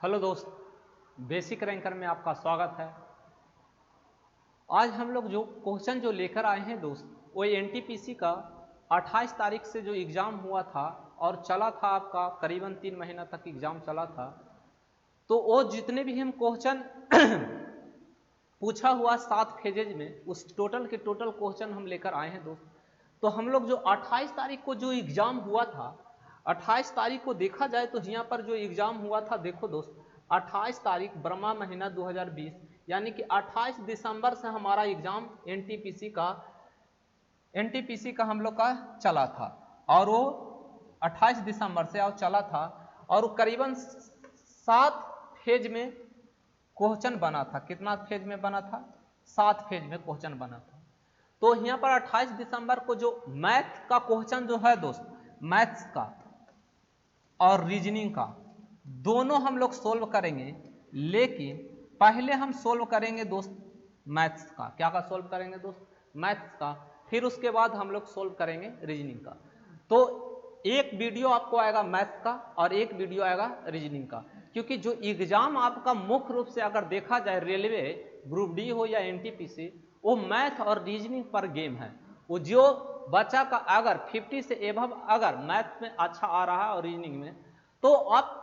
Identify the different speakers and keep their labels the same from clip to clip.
Speaker 1: Hello दोस्त, basic ranker में आपका स्वागत है। आज हम लोग जो क्वेश्चन जो लेकर आए हैं दोस्त, वो एनटीपीसी का 28 तारीख से जो एग्ज़ाम हुआ था और चला था आपका करीबन 3 महीना तक एग्ज़ाम चला था। तो वो जितने भी हम क्वेश्चन पूछा हुआ 7 फेजेज में, उस टोटल के टोटल क्वेश्चन हम लेकर आए हैं दोस्त। तो हम लोग जो 28 तारीख को जो एग्ज़ाम हुआ था, 28 तारीख को देखा जाए तो यहाँ पर जो एग्ज़ाम हुआ था, देखो दोस्त, 28 तारीख ब्रह्मा महीना 2020 यानी कि 28 दिसंबर से हमारा एग्ज़ाम एनटीपीसी का हम लोग का चला था और वो 28 दिसंबर से और चला था और करीबन 7 फेज में क्वेश्चन बना था। कितना फेज में बना था? 7 फेज में क्वेश्चन बना था। तो यहाँ पर 28 दिसंबर को जो मैथ का क्वेश्चन जो है दोस्त, मैथ्स का और रीजनिंग का दोनों हम लोग सोल्व करेंगे, लेकिन पहले हम सोल्व करेंगे दोस्त मैथ्स का। क्या का सोल्व करेंगे दोस्त? मैथ्स का। फिर उसके बाद हम लोग सोल्व करेंगे रीजनिंग का। तो एक वीडियो आपको आएगा मैथ्स का और एक वीडियो आएगा रीजनिंग का, क्योंकि जो एग्जाम आपका मुख्य रूप से अगर देखा जाए रेलवे ग्रुप डी हो या एनटीपीसी, वो मैथ और रीजनिंग पर गेम है। वो जो बच्चा का अगर 50 से एबव अगर मैथ में अच्छा आ रहा है और रीजनिंग में, तो आप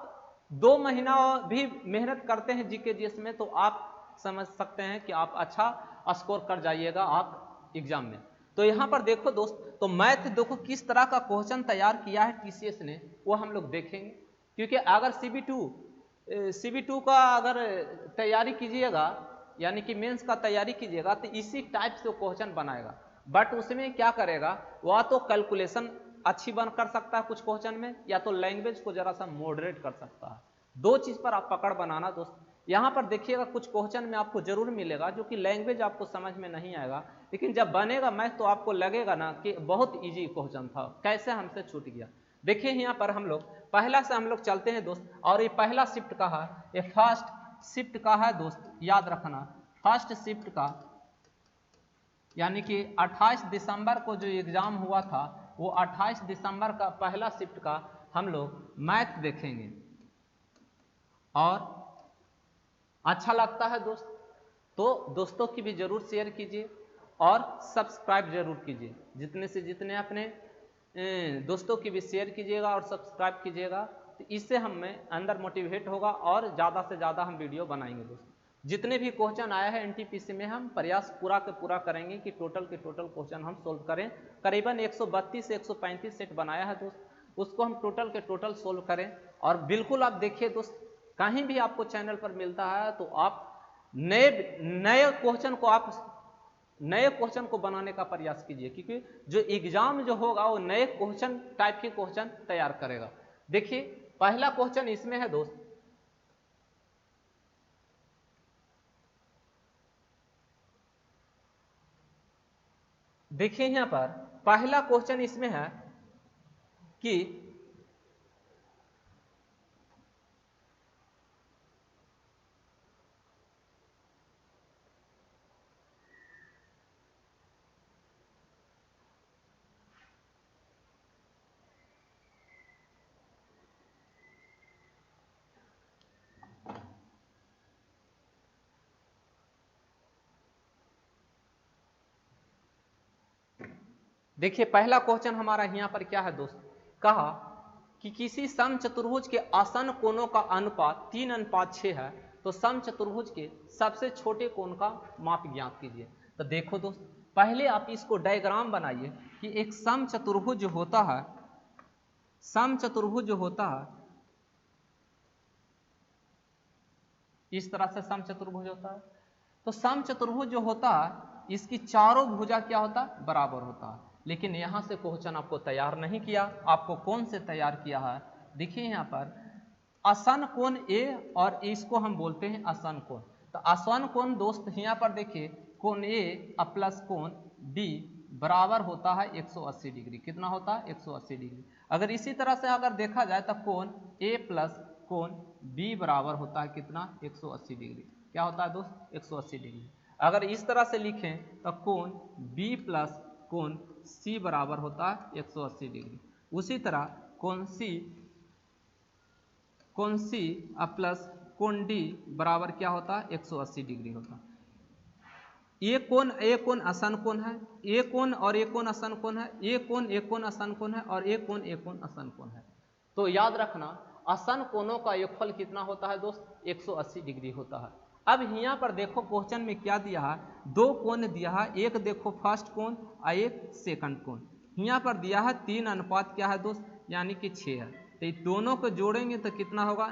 Speaker 1: 2 महीना भी मेहनत करते हैं जीके जीएस में, तो आप समझ सकते हैं कि आप अच्छा स्कोर कर जाइएगा आप एग्जाम में। तो यहाँ पर देखो दोस्त, तो मैथ देखो किस तरह का क्वेश्चन तैयार किया है टीसीएस ने, वो हम लोग देखेंगे। क्योंकि अगर CB2 का अगर तैयारी कीजिएगा, यानी कि मेंस का तैयारी कीजिएगा, तो इसी टाइप से क्वेश्चन बनाएगा। बट उसमें क्या करेगा, वह तो कैलकुलेशन अच्छी बन कर सकता है कुछ क्वेश्चन में, या तो लैंग्वेज को जरा सा मॉडरेट कर सकता है। दो चीज पर आप पकड़ बनाना दोस्त। यहाँ पर देखिएगा कुछ क्वेश्चन में आपको जरूर मिलेगा जो कि लैंग्वेज आपको समझ में नहीं आएगा, लेकिन जब बनेगा मैथ तो आपको लगेगा ना कि बहुत इजी क्वेश्चन था, कैसे हमसे छूट गया। देखिए यहाँ पर हम लोग पहला से हम लोग चलते हैं दोस्त, और ये पहला शिफ्ट का है, ये फर्स्ट शिफ्ट का है दोस्त, याद रखना। फर्स्ट शिफ्ट का यानी कि 28 दिसंबर को जो एग्जाम हुआ था, वो 28 दिसंबर का पहला शिफ्ट का हम लोग मैथ देखेंगे। और अच्छा लगता है दोस्त तो दोस्तों की भी जरूर शेयर कीजिए और सब्सक्राइब जरूर कीजिए। जितने से जितने अपने दोस्तों की भी शेयर कीजिएगा और सब्सक्राइब कीजिएगा, तो इससे हमें अंदर मोटिवेट होगा और ज़्यादा से ज़्यादा हम वीडियो बनाएंगे दोस्त। जितने भी क्वेश्चन आया है एनटीपीसी में, हम प्रयास पूरा के पूरा करेंगे कि टोटल के टोटल क्वेश्चन हम सोल्व करें। करीबन 132 से 135 सेट बनाया है दोस्त, उसको हम टोटल के टोटल सोल्व करें। और बिल्कुल आप देखिए दोस्त, कहीं भी आपको चैनल पर मिलता है तो आप नए क्वेश्चन को बनाने का प्रयास कीजिए, क्योंकि जो एग्जाम जो होगा वो नए क्वेश्चन टाइप के क्वेश्चन तैयार करेगा। देखिए पहला क्वेश्चन इसमें है दोस्त, देखिए यहां पर पहला क्वेश्चन इसमें है कि देखिए पहला क्वेश्चन हमारा यहां पर क्या है दोस्त, कहा कि किसी समचतुर्भुज के आसन कोणों का अनुपात 3:6 है, तो समचतुर्भुज के सबसे छोटे कोण का माप ज्ञात कीजिए। तो देखो दोस्त, पहले आप इसको डायग्राम बनाइए कि एक समचतुर्भुज होता है, समचतुर्भुज होता है इस तरह से समचतुर्भुज होता है। तो समचतुर्भुज जो होता है इसकी चारों भुजा क्या होता है? बराबर होता है। लेकिन यहां से क्वेश्चन आपको तैयार नहीं किया, आपको कौन से तैयार किया है? देखिए यहां पर आसन कोण ए और इसको हम बोलते हैं आसन कोण। तो आसन कोण दोस्त यहां पर देखिए, कोण ए प्लस कोण बी बराबर होता है 180 डिग्री। कितना होता है? 180 डिग्री। अगर इसी तरह से अगर देखा जाए तो कोण ए प्लस कोण बी बराबर होता है कितना? 180 डिग्री। क्या होता है दोस्त? 180 डिग्री। अगर इस तरह से लिखें तो कोण बी प्लस कोण सी बराबर होता है 180 डिग्री। उसी तरह कोण सी प्लस कोण डी बराबर क्या होता है 180 डिग्री होता है। ए कोण आसन कोण है, ए कोण और ए कोण आसन कोण है, ए कोण आसन कोण है और ए कोण आसन कोण है। तो याद रखना आसन कोणों का योगफल कितना होता है दोस्त 180 डिग्री होता है। अब यहाँ पर देखो क्वेश्चन में क्या दिया है, दो कोण दिया है, एक देखो फर्स्ट कोण और एक सेकंड कोण। यहाँ पर दिया है 3 अनुपात क्या है दोस्त यानी कि 6 है। तो ये दोनों को जोड़ेंगे तो कितना होगा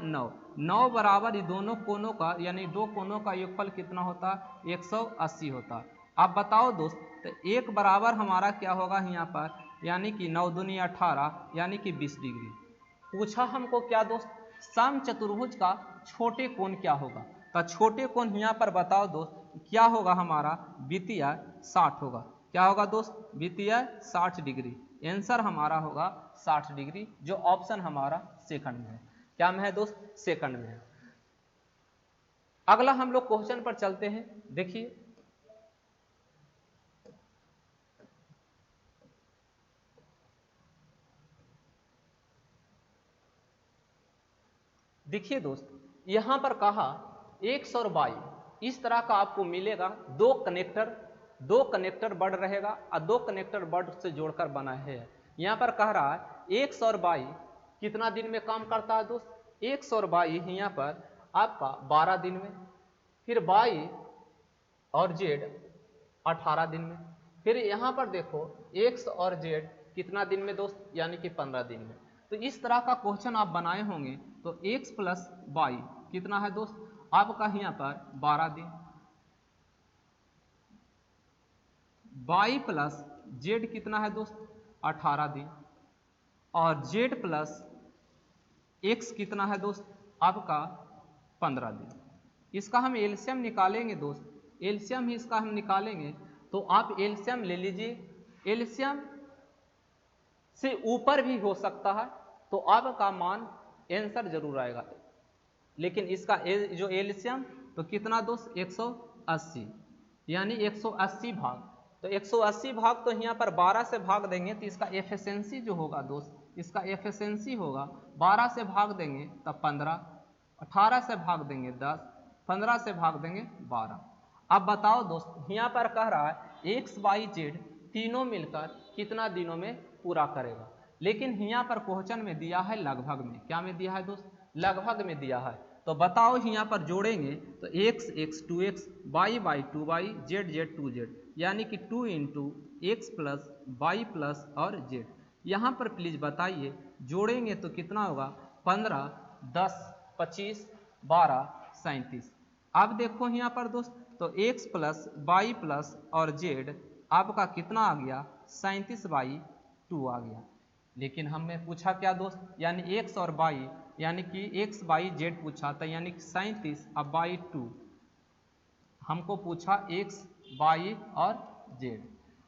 Speaker 1: 9 बराबर ये दोनों कोणों का यानी दो कोणों का योगफल कितना होता है 180 होता। आप बताओ दोस्त तो एक बराबर हमारा क्या होगा यहाँ पर यानी कि 9 दूनी 18 यानी कि 20 डिग्री। पूछा हमको क्या दोस्त सम चतुर्भुज का छोटे कोण क्या होगा, तो छोटे कोण यहाँ पर बताओ दोस्त क्या होगा हमारा वित्तीय 60 होगा। क्या होगा दोस्त वित्तीय 60 डिग्री। आंसर हमारा होगा 60 डिग्री जो ऑप्शन हमारा सेकंड में है। क्या में है दोस्त सेकंड में है। अगला हम लोग क्वेश्चन पर चलते हैं। देखिए देखिए दोस्त यहां पर कहा X और Y इस तरह का आपको मिलेगा। दो कनेक्टर बढ़ रहेगा और दो कनेक्टर बढ़ से जोड़कर बना है। यहां पर कह रहा है X और Y कितना दिन में काम करता है दोस्त X और Y यहाँ पर आपका 12 दिन में, फिर Y और Z 18 दिन में, फिर यहाँ पर देखो X और Z कितना दिन में दोस्त यानी कि 15 दिन में। तो इस तरह का क्वेश्चन आप बनाए होंगे। तो X प्लस Y कितना है दोस्त आपका यहाँ पर 12 दिन, Y प्लस Z कितना है दोस्त 18 दिन और Z प्लस X कितना है दोस्त आपका 15 दिन। इसका हम एलसीएम निकालेंगे दोस्त, एलसीएम ही इसका हम निकालेंगे। तो आप एलसीएम ले लीजिए, एलसीएम से ऊपर भी हो सकता है तो आपका मान आंसर जरूर आएगा। लेकिन इसका जो एलसीएम तो कितना दोस्त 180 यानी 180 भाग। तो 180 भाग तो यहाँ पर 12 से भाग देंगे तो इसका एफिशिएंसी जो होगा दोस्त इसका एफिशिएंसी होगा 12 से भाग देंगे तब 15, 18 से भाग देंगे 10, 15 से भाग देंगे 12। अब बताओ दोस्त यहाँ पर कह रहा है X Y Z तीनों मिलकर कितना दिनों में पूरा करेगा। लेकिन यहाँ पर क्वेश्चन में दिया है लगभग में। क्या में दिया है दोस्त लगभग में दिया है। तो बताओ यहाँ पर जोड़ेंगे तो x x 2x y y 2y z z 2z यानी कि 2 into x plus y plus और z। यहाँ पर प्लीज बताइए जोड़ेंगे तो कितना होगा 15 10 25 12 37। अब देखो यहाँ पर दोस्त तो x प्लस वाई प्लस और z आपका कितना आ गया 37/2 आ गया। लेकिन हमने पूछा क्या दोस्त यानी x और y यानी कि x y z पूछा था यानी कि 37/2 हमको पूछा x y और z।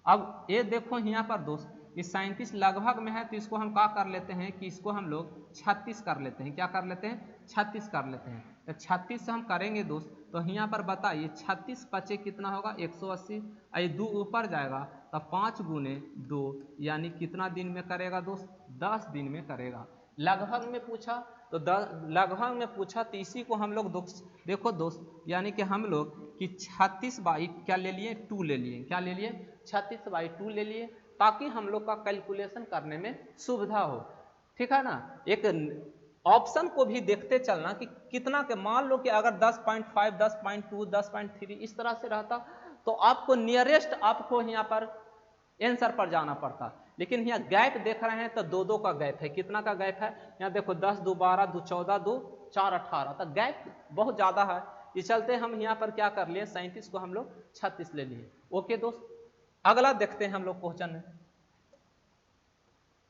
Speaker 1: अब ये देखो यहाँ पर दोस्त इस 37 लगभग में है तो इसको हम क्या कर लेते हैं कि इसको हम लोग 36 कर लेते हैं। क्या कर लेते हैं 36 कर लेते हैं। तो 36 से हम करेंगे दोस्त तो यहाँ पर बताइए 36 पचे कितना होगा 180, ये 2 ऊपर जाएगा तब 5 गुने 2 यानी कितना दिन में करेगा दोस्त 10 दिन में करेगा। लगभग में पूछा तो लगभग में पूछा तो इसी को हम लोग देखो दोस्त यानी कि हम लोग कि 36 बाई क्या ले लिए 2 ले लिए। क्या ले लिए 36/2 ले लिए ताकि हम लोग का कैलकुलेशन करने में सुविधा हो। ठीक है ना। एक ऑप्शन को भी देखते चलना कि कितना के मान लो कि अगर 10.5 10.2 10.3 इस तरह से रहता तो आपको नियरेस्ट आपको यहाँ पर आंसर पर जाना पड़ता। लेकिन यहाँ गैप देख रहे हैं तो 2 का गैप है। कितना का गैप है यहाँ देखो 10 2 12 2 14 2 4 18 तो गैप बहुत ज्यादा है। इस चलते हम यहाँ पर क्या कर लिए 37 को हम लोग 36 ले लिए। ओके दोस्त अगला देखते हैं हम लोग क्वेश्चन में।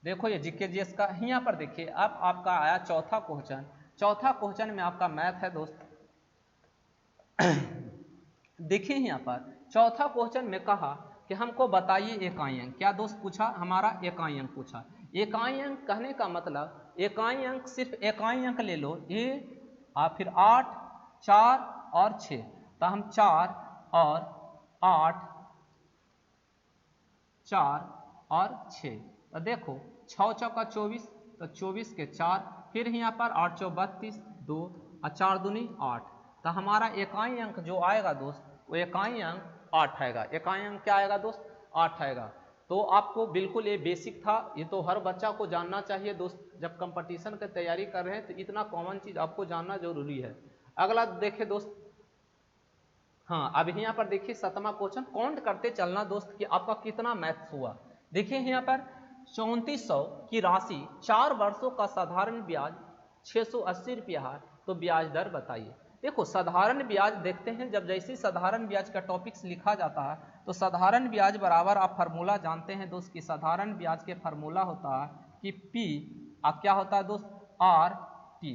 Speaker 1: देखो ये जीके जीएस का यहाँ पर देखिए अब आपका आया चौथा क्वेश्चन। चौथा क्वेश्चन में आपका मैथ है दोस्त। देखिए यहाँ पर चौथा क्वेश्चन में कहा कि हमको बताइए इकाई अंक। क्या दोस्त पूछा हमारा इकाई अंक पूछा। इकाई अंक कहने का मतलब इकाई अंक सिर्फ इकाई अंक ले लो ये फिर 8 4 और 6 तो हम 4 और 8 4 और 6 तो देखो 6 चौका 24 तो 24 के 4 फिर यहाँ पर 8 चौ 32 2 और 4 दूनी 8। तो हमारा इकाई अंक जो आएगा दोस्त वो इकाई अंक 8 आएगा। इकाई अंक क्या आएगा दोस्त? 8 आएगा। तो आपको बिल्कुल ये बेसिक था, ये तो हर बच्चा को जानना चाहिए दोस्त। जब कंपटीशन की तैयारी कर रहे हैं तो इतना कॉमन चीज आपको जानना जरूरी है। अगला देखे दोस्त, हाँ अब यहाँ पर देखिए 7वां क्वेश्चन, काउंट करते चलना दोस्त कि आपका कितना मैथ्स हुआ। देखिए यहाँ पर 3400 की राशि 4 वर्षों का साधारण ब्याज 680 रुपया है, तो ब्याज दर बताइए। देखो साधारण ब्याज देखते हैं, जब जैसे साधारण ब्याज का टॉपिक्स लिखा जाता है तो साधारण ब्याज बराबर आप फार्मूला जानते हैं दोस्त कि साधारण ब्याज के फार्मूला होता है कि पी क्या होता है दोस्त? R T,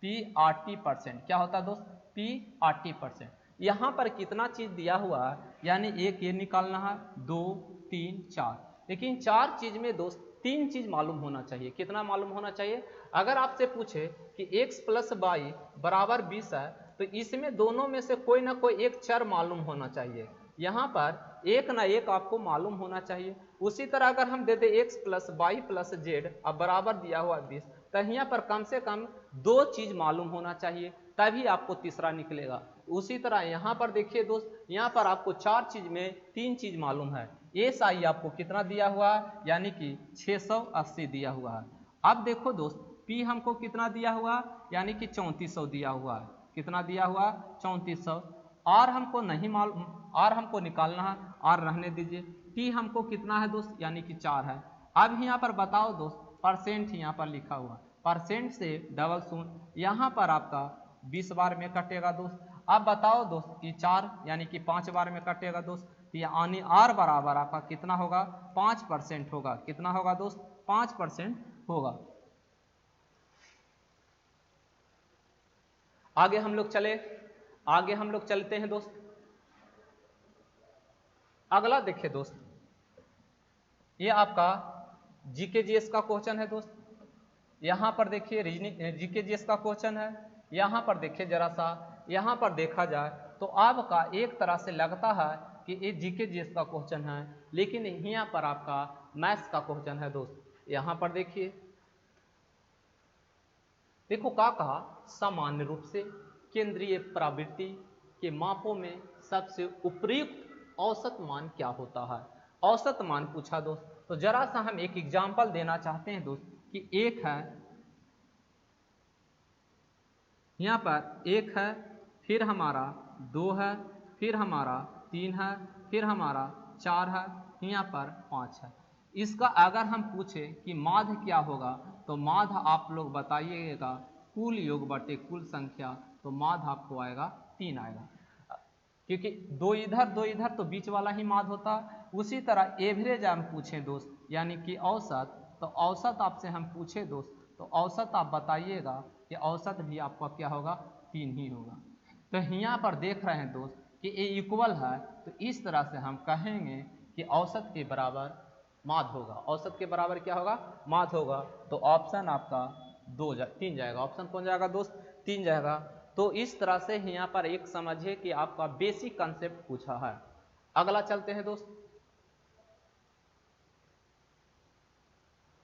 Speaker 1: P R T percent. क्या होता है दोस्त? P R T percent. यहाँ पर कितना चीज दिया हुआ है, यानी एक ये निकालना है, 2 3 4, लेकिन 4 चीज में दोस्त 3 चीज मालूम होना चाहिए। कितना मालूम होना चाहिए? अगर आपसे पूछे कि x + y बराबर 20 है तो इसमें दोनों में से कोई ना कोई एक चर मालूम होना चाहिए। यहाँ पर एक ना एक आपको मालूम होना चाहिए। उसी तरह अगर हम दे दे x + y + z अब बराबर दिया हुआ 20, तो यहाँ पर कम से कम 2 चीज मालूम होना चाहिए, तभी आपको तीसरा निकलेगा। उसी तरह यहाँ पर देखिए दोस्त, यहाँ पर आपको 4 चीज में 3 चीज मालूम है। एस आई आपको कितना दिया हुआ है? यानी कि 680 दिया हुआ है। अब देखो दोस्त पी हमको कितना दिया हुआ? यानी कि 3400 दिया हुआ है। कितना दिया हुआ? 3400। आर हमको नहीं मालूम, आर हमको निकालना है, आर रहने दीजिए। टी हमको कितना है दोस्त? यानी कि 4 है। अब यहाँ पर बताओ दोस्त, परसेंट यहाँ पर लिखा हुआ, परसेंट से डबल शून्य, यहाँ पर आपका 20 बार में कटेगा दोस्त। अब बताओ दोस्त कि 4 यानी कि 5 बार में कटेगा दोस्त, यानी आर बराबर आपका कितना होगा? 5% होगा। कितना होगा दोस्त? 5% होगा। आगे हम लोग चलते हैं दोस्त। अगला देखिए दोस्त, ये आपका जीके जीएस का क्वेश्चन है दोस्त। यहां पर देखिए रीजनिंग जीके जीएस का क्वेश्चन है। यहां पर देखिए जरा सा, यहां पर देखा जाए तो आपका एक तरह से लगता है कि ये जीके जीएस का क्वेश्चन है, लेकिन यहाँ पर आपका मैथ्स का क्वेश्चन है दोस्त। यहां पर देखिए, देखो क्या कहा, सामान्य रूप से केंद्रीय प्रवृत्ति के मापों में सबसे उपयुक्त औसत मान क्या होता है? औसत मान पूछा दोस्त। तो जरा सा हम एक एग्जांपल देना चाहते हैं दोस्त कि एक है, यहाँ पर एक है, फिर हमारा 2 है, फिर हमारा 3 है, फिर हमारा 4 है, यहाँ पर 5 है। इसका अगर हम पूछे कि माध्य क्या होगा, तो माध्य आप लोग बताइएगा कुल योग बटे कुल संख्या, तो माध्य आपको आएगा 3 आएगा, क्योंकि 2 इधर तो बीच वाला ही माध्य होता है। उसी तरह एवरेज हम पूछें दोस्त, यानी कि औसत, तो औसत आपसे हम पूछे दोस्त, तो औसत आप बताइएगा कि औसत भी आपका क्या होगा? 3 ही होगा। तो यहाँ पर देख रहे हैं दोस्त कि ये इक्वल है, तो इस तरह से हम कहेंगे कि औसत के बराबर माध्य होगा। औसत के बराबर क्या होगा? माध्य होगा। तो ऑप्शन आपका 3 जाएगा। ऑप्शन कौन जाएगा दोस्त? 3 जाएगा। तो इस तरह से यहाँ पर एक समझिए कि आपका बेसिक कंसेप्ट पूछा है। अगला चलते हैं दोस्त,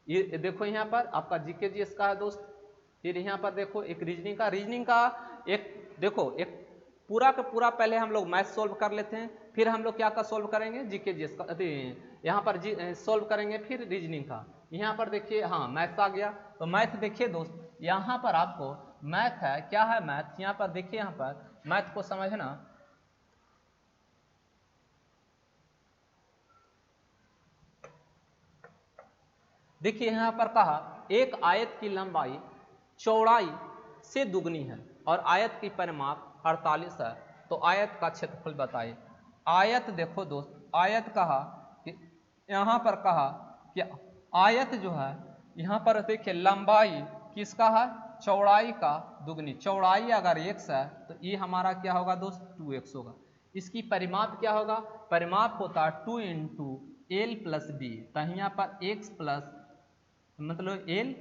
Speaker 1: ये देखो यहाँ पर आपका जीके जीएस का है दोस्त। फिर यहाँ पर देखो एक रीजनिंग का एक देखो, एक पूरा का पूरा पहले हम लोग मैथ सोल्व कर लेते हैं, फिर हम लोग क्या का सोल्व करेंगे? जीके जीएस का, यहाँ पर सोल्व करेंगे, फिर रीजनिंग का। यहाँ पर देखिए, हाँ मैथ्स आ गया। तो मैथ देखिए दोस्त, यहाँ पर आपको मैथ है, क्या है मैथ? यहाँ पर देखिए, यहाँ पर मैथ को समझना, देखिए यहाँ पर कहा एक आयत की लंबाई चौड़ाई से दुगनी है और आयत की परिमाप 48 है, तो आयत का क्षेत्रफल बताइए। आयत देखो दोस्त, आयत कहा कि यहाँ पर कहा कि आयत जो है, यहाँ पर देखिए लंबाई किसका है? चौड़ाई का दुगनी। चौड़ाई अगर x है तो ये हमारा क्या होगा दोस्त? 2x होगा। इसकी परिमाप क्या होगा? परिमाप होता है 2 × l + b। तो यहाँ पर x प्लस मतलब l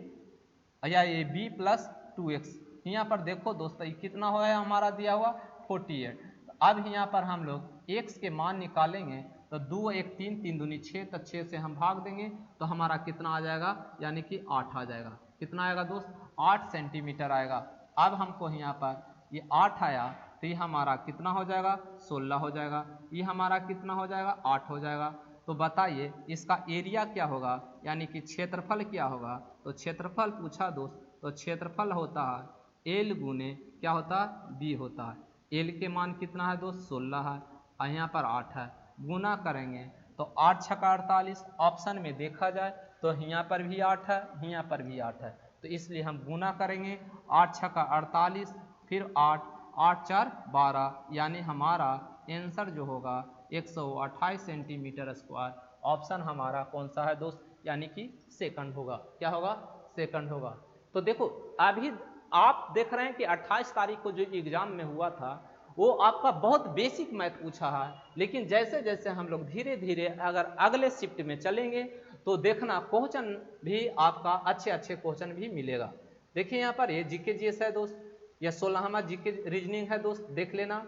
Speaker 1: या ये b + 2x। यहाँ पर देखो दोस्तों ये कितना हो है हमारा दिया हुआ? 48। अब यहाँ पर हम लोग x के मान निकालेंगे, तो 2 1 3 3 दूनी 6, तो 6 से हम भाग देंगे तो हमारा कितना आ जाएगा? यानी कि 8 आ जाएगा। कितना आएगा दोस्त? 8 सेंटीमीटर आएगा। अब हमको यहाँ पर ये 8 आया तो ये हमारा कितना हो जाएगा 16 हो जाएगा, ये हमारा कितना हो जाएगा 8 हो जाएगा। तो बताइए इसका एरिया क्या होगा, यानी कि क्षेत्रफल क्या होगा। तो क्षेत्रफल पूछा दोस्त, तो क्षेत्रफल होता है एल गुने क्या होता है बी होता है। एल के मान कितना है दोस्त 16 है और यहाँ पर 8 है, गुना करेंगे तो 8 छक्का 48। ऑप्शन में देखा जाए तो यहाँ पर भी 8 है, यहाँ पर भी 8 है, तो इसलिए हम गुना करेंगे 8 छक्का 48 फिर 8 8 4 12, यानी हमारा आंसर जो होगा 128 सेंटीमीटर स्क्वायर। ऑप्शन हमारा कौन सा है दोस्त, यानी कि सेकंड होगा। क्या होगा सेकंड होगा। तो देखो अभी आप देख रहे हैं कि 28 तारीख को जो एग्जाम में हुआ था वो आपका बहुत बेसिक मैथ पूछा है, लेकिन जैसे जैसे हम लोग धीरे धीरे अगर अगले शिफ्ट में चलेंगे तो देखना क्वेश्चन भी आपका अच्छे अच्छे क्वेश्चन भी मिलेगा। देखिए यहाँ पर ये जीके जीएस है दोस्त, यह 16वां जीके रीजनिंग है दोस्त, देख लेना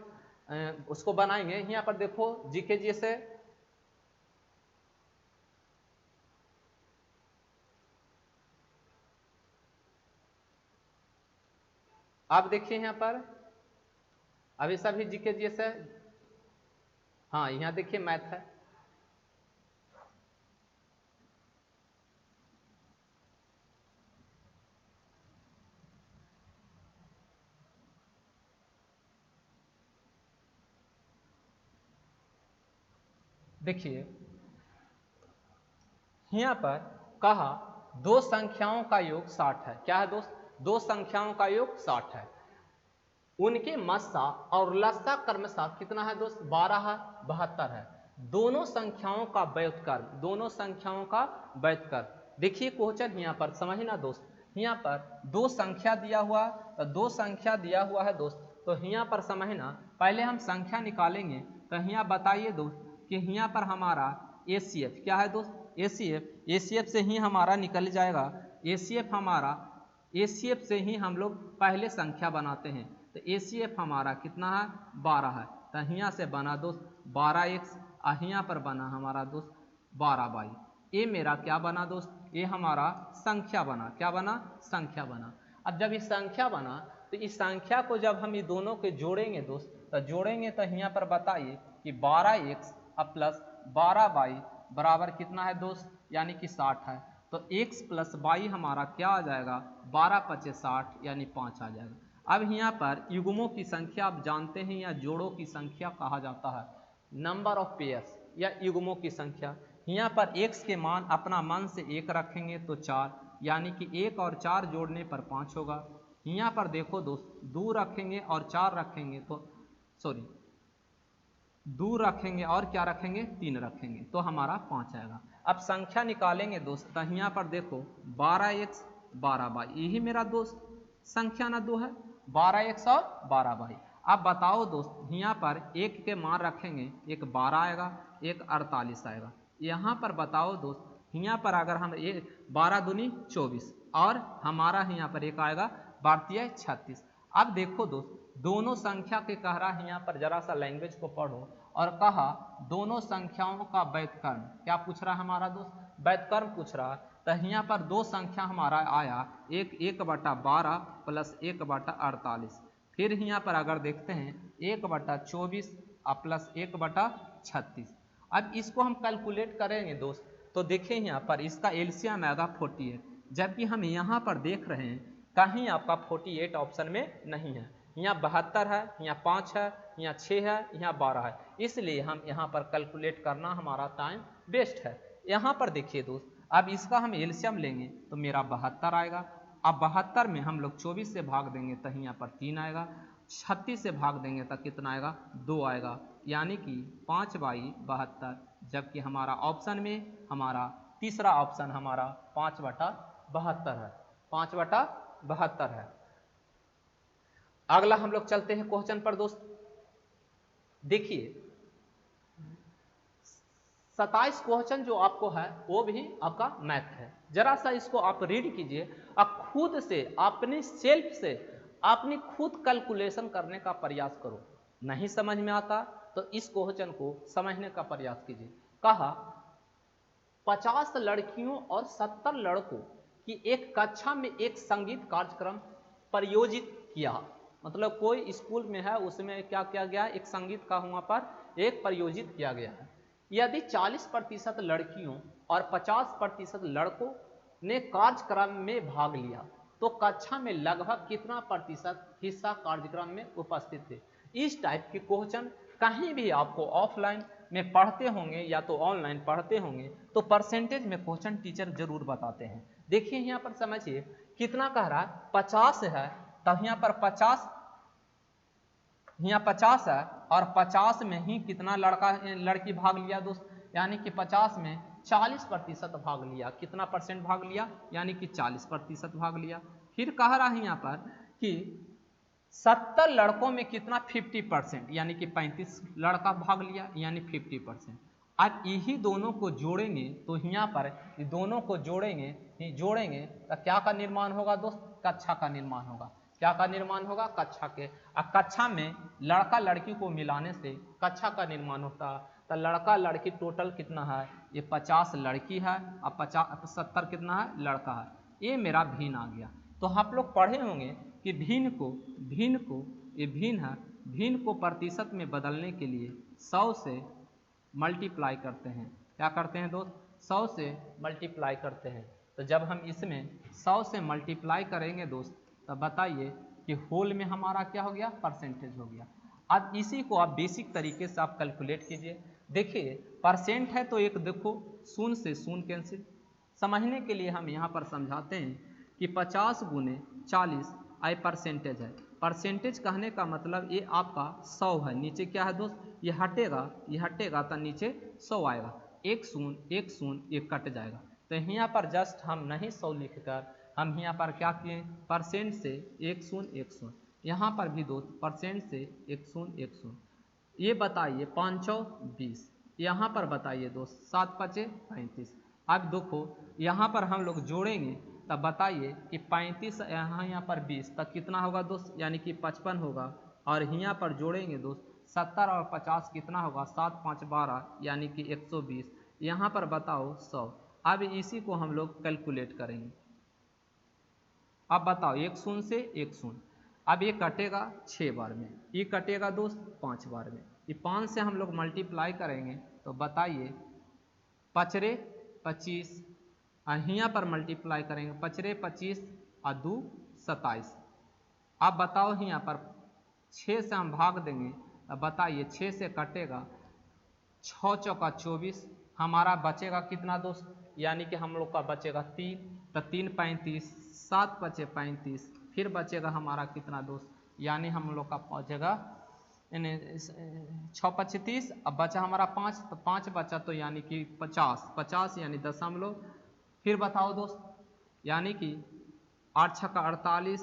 Speaker 1: उसको बनाएंगे। यहाँ पर देखो जीके जीएस है, आप देखिए यहाँ पर अभी सभी जीके जीएस है। हाँ यहाँ देखिए मैथ है, देखिए यहाँ पर कहा दो संख्याओं का योग 60 है। क्या है दोस्त, दो संख्याओं का योग 60 है, उनके मस्सा और लस्सा क्रमशः कितना है दोस्त 12 है 72 है। दोनों संख्याओं का व्युत्क्रम, दोनों संख्याओं का व्युत्क्रम। देखिए क्वेश्चन यहाँ पर समझना दोस्त, यहाँ पर दो संख्या दिया हुआ, तो दो संख्या दिया हुआ है दोस्त, तो यहाँ पर समझना पहले हम संख्या निकालेंगे। तो यहाँ बताइए दोस्त कि यहाँ पर हमारा एसीएफ क्या है दोस्त, एसीएफ से ही हमारा निकल जाएगा। एसीएफ हमारा, एसीएफ से ही हम लोग पहले संख्या बनाते हैं, तो एसीएफ हमारा कितना है 12 है, तो यहाँ से बना दोस्त 12x, यहाँ पर बना हमारा दोस्त 12y। ये मेरा क्या बना दोस्त, ये हमारा संख्या बना। क्या बना, संख्या बना। अब जब ये संख्या बना तो इस संख्या को जब हम ये दोनों के जोड़ेंगे दोस्त, तो जोड़ेंगे तो यहाँ पर बताइए कि 12x प्लस 12y बराबर कितना है दोस्त, यानी कि 60 है। तो x प्लस y हमारा क्या आ जाएगा 12 पचे 60, यानी 5 आ जाएगा। अब यहाँ पर युग्मों की संख्या आप जानते हैं या जोड़ों की संख्या कहा जाता है, नंबर ऑफ पेयर्स या युग्मों की संख्या। यहाँ पर x के मान अपना मन से 1 रखेंगे तो 4, यानी कि 1 और 4 जोड़ने पर 5 होगा। यहाँ पर देखो दोस्त 2 रखेंगे और 4 रखेंगे तो सॉरी 2 रखेंगे और क्या रखेंगे 3 रखेंगे तो हमारा 5 आएगा। अब संख्या निकालेंगे दोस्त, तो यहाँ पर देखो 12x 12y, यही मेरा दोस्त संख्या ना 2 है, 12x और 12y। अब बताओ दोस्त यहाँ पर एक के मान रखेंगे, एक 12 आएगा एक 48 आएगा। यहाँ पर बताओ दोस्त यहाँ पर अगर हम ये 12 दूनी 24 और हमारा यहाँ पर एक आएगा 12 36। अब देखो दोस्त दोनों संख्या के कह रहा है, यहाँ पर जरा सा लैंग्वेज को पढ़ो, और कहा दोनों संख्याओं का व्युत्क्रम। क्या पूछ रहा है हमारा दोस्त, व्युत्क्रम पूछ रहा है। तो यहाँ पर दो संख्या हमारा आया, एक 1/12 प्लस 1/48। फिर यहाँ पर अगर देखते हैं 1/24 प्लस 1/36। अब इसको हम कैलकुलेट करेंगे दोस्त, तो देखें यहाँ पर इसका एलसीएम आएगा 48, जबकि हम यहाँ पर देख रहे हैं कहीं आपका 48 ऑप्शन में नहीं है। यहाँ 72 है, यहाँ 5 है, यहाँ 6 है, यहाँ 12 है, इसलिए हम यहाँ पर कैलकुलेट करना हमारा टाइम वेस्ट है। यहाँ पर देखिए दोस्त अब इसका हम एलसीएम लेंगे तो मेरा 72 आएगा। अब 72 में हम लोग 24 से भाग देंगे तो यहाँ पर 3 आएगा, 36 से भाग देंगे तो कितना आएगा 2 आएगा, यानी कि 5/72। जबकि हमारा ऑप्शन में हमारा तीसरा ऑप्शन हमारा 5/72 है, 5/72 है। अगला हम लोग चलते हैं क्वेश्चन पर दोस्त। देखिए 27 क्वेश्चन जो आपको है वो भी आपका मैथ है, जरा सा इसको आप रीड कीजिए और खुद से अपनी सेल्फ से अपनी खुद कैलकुलेशन करने का प्रयास करो। नहीं समझ में आता तो इस क्वेश्चन को समझने का प्रयास कीजिए। कहा 50 लड़कियों और 70 लड़कों की एक कक्षा में एक संगीत कार्यक्रम प्रायोजित किया। मतलब कोई स्कूल में है उसमें क्या किया गया, एक संगीत का वहाँ पर एक प्रयोजित किया गया है। यदि 40% लड़कियों और 50% लड़कों ने कार्यक्रम में भाग लिया तो कक्षा में लगभग कितना प्रतिशत हिस्सा कार्यक्रम में उपस्थित थे। इस टाइप के क्वेश्चन कहीं भी आपको ऑफलाइन में पढ़ते होंगे या तो ऑनलाइन पढ़ते होंगे तो परसेंटेज में क्वेश्चन टीचर जरूर बताते हैं। देखिए यहाँ पर समझिए कितना कह रहा है, 50 है, तब यहाँ पर 50, यहाँ 50 है और 50 में ही कितना लड़की भाग लिया दोस्त, यानी कि 50 में 40% भाग लिया। कितना परसेंट भाग लिया, यानी कि 40% भाग लिया। फिर कह रहा है यहाँ पर कि 70 लड़कों में कितना 50%, यानी कि 35 लड़का भाग लिया, यानी 50%। अब यही दोनों को जोड़ेंगे तो यहाँ पर दोनों को जोड़ेंगे तो क्या का निर्माण होगा दोस्त, कक्षा का निर्माण होगा। क्या का निर्माण होगा, कक्षा के। अब कक्षा में लड़का लड़की को मिलाने से कक्षा का निर्माण होता है। तो लड़का लड़की टोटल कितना है, ये 50 लड़की है और 70 कितना है, लड़का है। ये मेरा भिन्न आ गया। तो आप लोग पढ़े होंगे कि भिन्न को ये भिन्न है, भिन्न को प्रतिशत में बदलने के लिए 100 से मल्टीप्लाई करते हैं। क्या करते हैं दोस्त, 100 से मल्टीप्लाई करते हैं। तो जब हम इसमें 100 से मल्टीप्लाई करेंगे दोस्त, तो बताइए कि होल में हमारा क्या हो गया, परसेंटेज हो गया। अब इसी को आप बेसिक तरीके से आप कैलकुलेट कीजिए। देखिए परसेंट है तो एक देखो शून्य से शून्य कैंसिल। समझने के लिए हम यहाँ पर समझाते हैं कि 50 गुने 40 आई परसेंटेज है। परसेंटेज कहने का मतलब ये आपका 100 है, नीचे क्या है दोस्त, ये हटेगा तो नीचे 100 आएगा। एक शून्य ये कट जाएगा। तो यहाँ पर जस्ट हम नहीं 100 लिखकर हम यहाँ पर क्या किए, परसेंट से एक शून्य, यहाँ पर भी दोस्त परसेंट से एक शून्य। ये बताइए 5 20, यहाँ पर बताइए दोस्त 7 5 35। अब देखो यहाँ पर हम लोग जोड़ेंगे तब बताइए कि 35 यहाँ पर 20 तक कितना होगा दोस्त, यानी कि 55 होगा। और यहाँ पर जोड़ेंगे दोस्त 70 और 50 कितना होगा, 7 5 12, यानी कि 120। यहाँ पर बताओ 100। अब इसी को हम लोग कैलकुलेट करेंगे। अब बताओ एक शून्य से एक शून्य, अब ये कटेगा 6 बार में, ये कटेगा दोस्त 5 बार में। ये 5 से हम लोग मल्टीप्लाई करेंगे तो बताइए 5 25, यहाँ पर मल्टीप्लाई करेंगे 5 25 और 2 27। अब बताओ यहाँ पर 6 से हम भाग देंगे, अब बताइए 6 से कटेगा 6 चौका 24, हमारा बचेगा कितना दोस्त, यानी कि हम लोग का बचेगा 3, तो 3 35, 7 5 35, फिर बचेगा हमारा कितना दोस्त, यानी हम लोग का बचेगा 6 5 30, अब बचा हमारा 5, तो 5 बचा तो यानी कि 50 यानी दशमलव। फिर बताओ दोस्त, यानी कि 8 6 का 48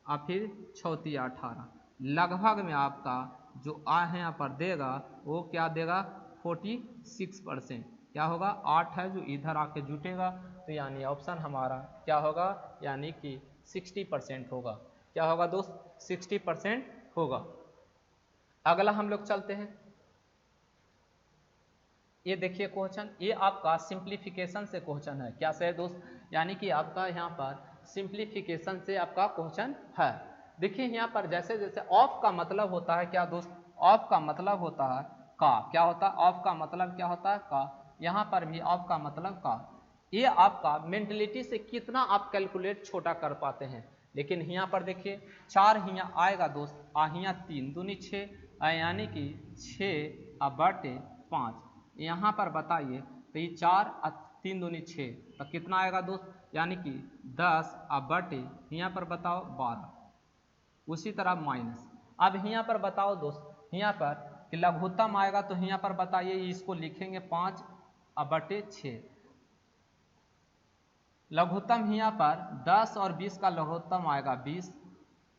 Speaker 1: और फिर 6 3 18, लगभग में आपका जो है यहाँ पर देगा वो क्या देगा 46%। क्या होगा, 8 है जो इधर आके जुटेगा, तो यानी ऑप्शन हमारा क्या होगा, यानी कि 60% होगा। क्या होगा दोस्त, 60% होगा। अगला हम लोग चलते हैं। ये देखिए क्वेश्चन, ये आपका सिंप्लीफिकेशन से क्वेश्चन है। क्या से है दोस्त, यानी कि आपका यहाँ पर सिंप्लीफिकेशन से आपका क्वेश्चन है। देखिए यहाँ पर जैसे जैसे ऑफ का मतलब होता है क्या दोस्त, ऑफ का मतलब होता है का, क्या होता है ऑफ का मतलब क्या होता है का, यहाँ पर भी ऑफ का मतलब का। ये आपका मेंटलिटी से कितना आप कैलकुलेट छोटा कर पाते हैं। लेकिन यहाँ पर देखिए 4 यहाँ आएगा दोस्त, यहाँ 3 दूनी 6, यानी कि 6 बटे 5। यहाँ पर बताइए तो ये 4 और 3 दूनी 6, तो कितना आएगा दोस्त, यानी कि 10 बटे यहाँ पर बताओ 12। उसी तरह माइनस, अब यहाँ पर बताओ दोस्त, यहाँ पर कि लघुत्तम आएगा तो यहाँ पर बताइए इसको लिखेंगे 5 बटे 6। लघुत्तम यहाँ पर 10 और 20 का लघुत्तम आएगा 20,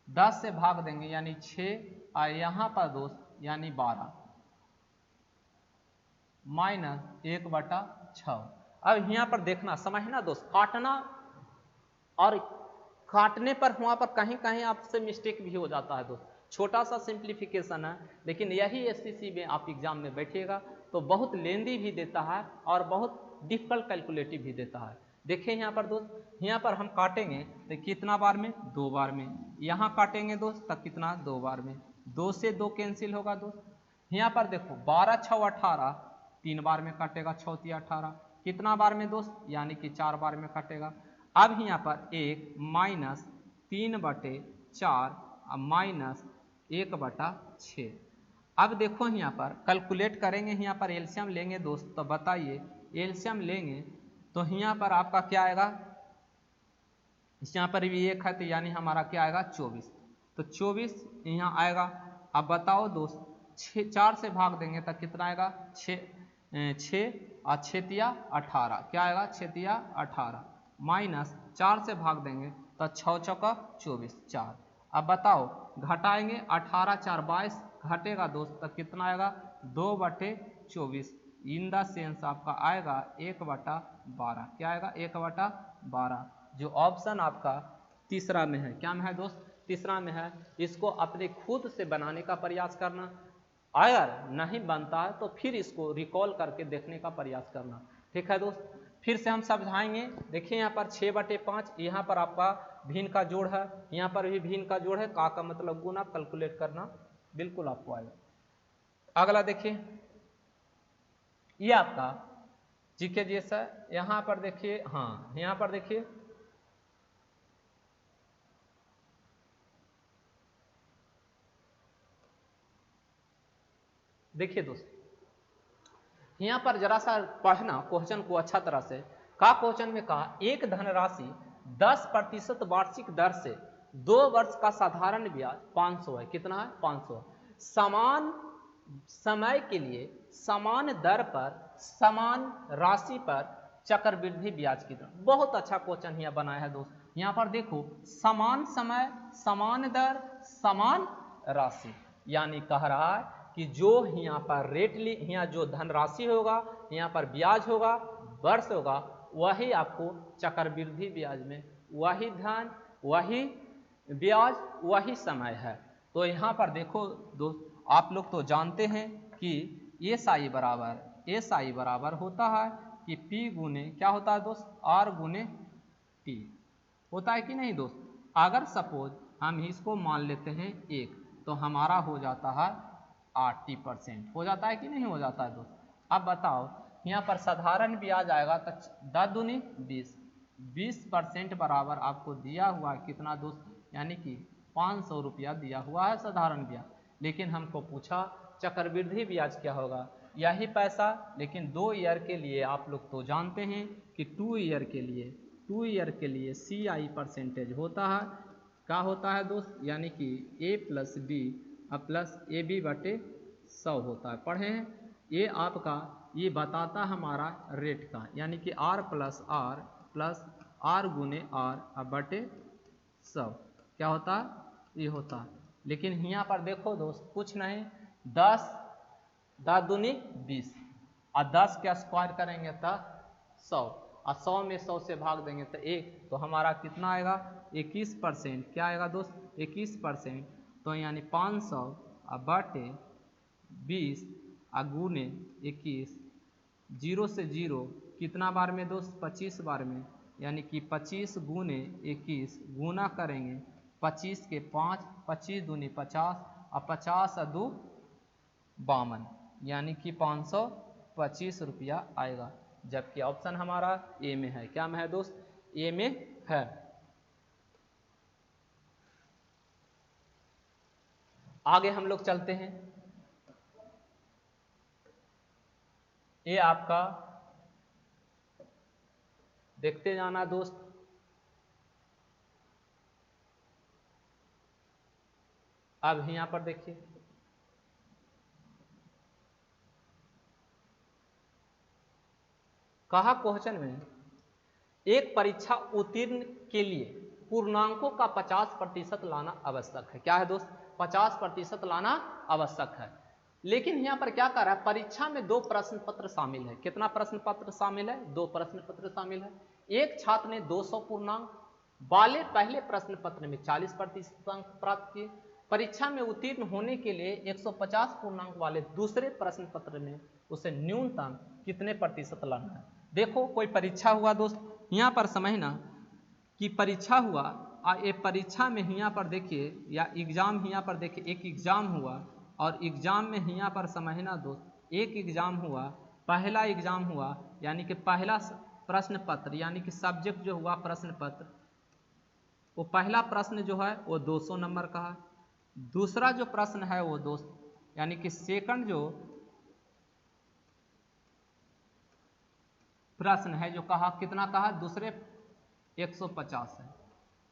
Speaker 1: 10 से भाग देंगे यानी 6, और यहाँ पर दोस्त यानी 12 माइनस 1/6। अब यहाँ पर देखना समझना दोस्त, काटना और काटने पर वहाँ पर कहीं कहीं आपसे मिस्टेक भी हो जाता है दोस्त। छोटा सा सिंप्लीफिकेशन है, लेकिन यही एससीसी में आप एग्जाम में बैठिएगा तो बहुत लेंदी भी देता है और बहुत डिफिकल्ट कैलकुलेटिव भी देता है। देखिए यहाँ पर दोस्त, यहाँ पर हम काटेंगे तो कितना बार में, 2 बार में। यहाँ काटेंगे दोस्त तब कितना, 2 बार में। 2 से 2 कैंसिल होगा दोस्त। यहाँ पर देखो 12 6 18, 3 बार में कटेगा, 6 3 18, कितना बार में दोस्त, यानी कि 4 बार में कटेगा। अब यहाँ पर 1 माइनस 3/4 माइनस 1/6। अब देखो यहाँ पर कैलकुलेट करेंगे, यहाँ पर एलसीएम लेंगे दोस्त, तो बताइए एलसीएम लेंगे तो यहाँ पर आपका क्या आएगा, यहाँ पर भी 1 है तो यानी हमारा क्या आएगा 24, तो 24 यहाँ आएगा। अब बताओ दोस्त 4 से भाग देंगे तो कितना आएगा, 6 और 6 तिया 18, क्या आएगा 6 तिया 18 माइनस 4 से भाग देंगे तो 6 चौका 24 4। अब बताओ घटाएंगे, 18 4 22 घटेगा दोस्त तो कितना आएगा 2/24, इन द सेंस आपका आएगा 1/12, क्या आएगा 1/12, जो ऑप्शन आपका तीसरा में है। क्या में है दोस्त, तीसरा में है। इसको अपने खुद से बनाने का प्रयास करना, अगर नहीं बनता है तो फिर इसको रिकॉल करके देखने का प्रयास करना, ठीक है दोस्त। फिर से हम समझाएंगे। देखिए यहाँ पर 6/5, यहाँ पर आपका भिन्न का जोड़ है, यहाँ पर भी भिन्न का जोड़ है, का मतलब गुना, कैलकुलेट करना बिल्कुल आपको आएगा। अगला देखिए, ये आपका जीके जैसा, यहाँ पर देखिए, हाँ यहाँ पर देखिए देखिए दोस्त, यहाँ पर जरा सा पढ़ना क्वेश्चन को अच्छा तरह से। का क्वेश्चन में कहा एक धनराशि 10% वार्षिक दर से 2 वर्ष का साधारण ब्याज 500 है, कितना है 500, समान समय के लिए समान दर पर समान राशि पर चक्रवृद्धि ब्याज की दर। बहुत अच्छा क्वेश्चन यहाँ बनाया है दोस्त। यहाँ पर देखो समान समय समान दर समान राशि, यानी कह रहा है कि जो यहाँ पर रेट ली, यहाँ जो धनराशि होगा, यहाँ पर ब्याज होगा, वर्ष होगा, वही आपको चक्रवृद्धि ब्याज में वही धन वही ब्याज वही समय है। तो यहाँ पर देखो दोस्त, आप लोग तो जानते हैं कि एस आई बराबर होता है कि P गुने क्या होता है दोस्त, R गुने T होता है कि नहीं दोस्त। अगर सपोज हम इसको मान लेते हैं 1, तो हमारा हो जाता है 80%, हो जाता है कि नहीं हो जाता है दोस्त। अब बताओ यहाँ पर साधारण ब्याज आएगा तो 10 दूनी 20% बराबर आपको दिया हुआ है कितना दोस्त, यानी कि 500 रुपया दिया हुआ है साधारण ब्याज। लेकिन हमको पूछा चक्रवृद्धि ब्याज क्या होगा, यही पैसा, लेकिन 2 ईयर के लिए आप लोग तो जानते हैं कि 2 ईयर के लिए CI परसेंटेज होता है, क्या होता है दोस्त, यानी कि A+B प्लस AB/100 होता है, पढ़े हैं। ये आपका ये बताता हमारा रेट का, यानी कि R+R प्लस R गुने R/100 क्या होता है, ये होता है। लेकिन यहाँ पर देखो दोस्त कुछ नहीं, 10 दूनी 20 और 10 का स्क्वायर करेंगे तो 100 और 100 में 100 से भाग देंगे तो 1, तो हमारा कितना आएगा 21%, क्या आएगा दोस्त 21%। तो यानी 500/20 गुने 21, 0 से 0 कितना बार में दोस्त 25 बार में, यानी कि 25 गुने 21 गुना करेंगे 25 के 5, 25 दूनी 50 और 50 और 2 52, यानी कि 525 रुपया आएगा। जबकि ऑप्शन हमारा ए में है, क्या में है दोस्त, ए में है। आगे हम लोग चलते हैं। ये आपका देखते जाना दोस्त। अब यहाँ पर देखिए कहा क्वेश्चन में एक परीक्षा उत्तीर्ण के लिए पूर्णांकों का 50% लाना आवश्यक है। क्या है दोस्त, 50% लाना आवश्यक है। लेकिन यहाँ पर क्या कर रहा है, परीक्षा में 2 प्रश्न पत्र शामिल है। कितना प्रश्न पत्र शामिल है, 2 प्रश्न पत्र शामिल है। एक छात्र ने 200 पूर्णांक वाले पहले प्रश्न पत्र में 40% अंक प्राप्त किए। परीक्षा में उत्तीर्ण होने के लिए 150 पूर्णांक वाले दूसरे प्रश्न पत्र में उसे न्यूनतम कितने प्रतिशत लाना है। देखो कोई परीक्षा हुआ दोस्त, यहाँ पर समझना कि परीक्षा हुआ, ये परीक्षा में यहाँ पर देखिए, या एग्जाम यहाँ पर देखिए, एक एग्जाम हुआ और एग्जाम में यहाँ पर समझना दोस्त, एक एग्जाम हुआ, पहला एग्जाम हुआ, यानी कि पहला प्रश्न पत्र, यानी कि सब्जेक्ट जो हुआ प्रश्न पत्र, वो पहला प्रश्न जो है वो 200 नंबर का है। दूसरा जो प्रश्न है वो दोस्त, यानी कि सेकंड जो प्रश्न है जो कहा, कितना कहा, दूसरे 150 है।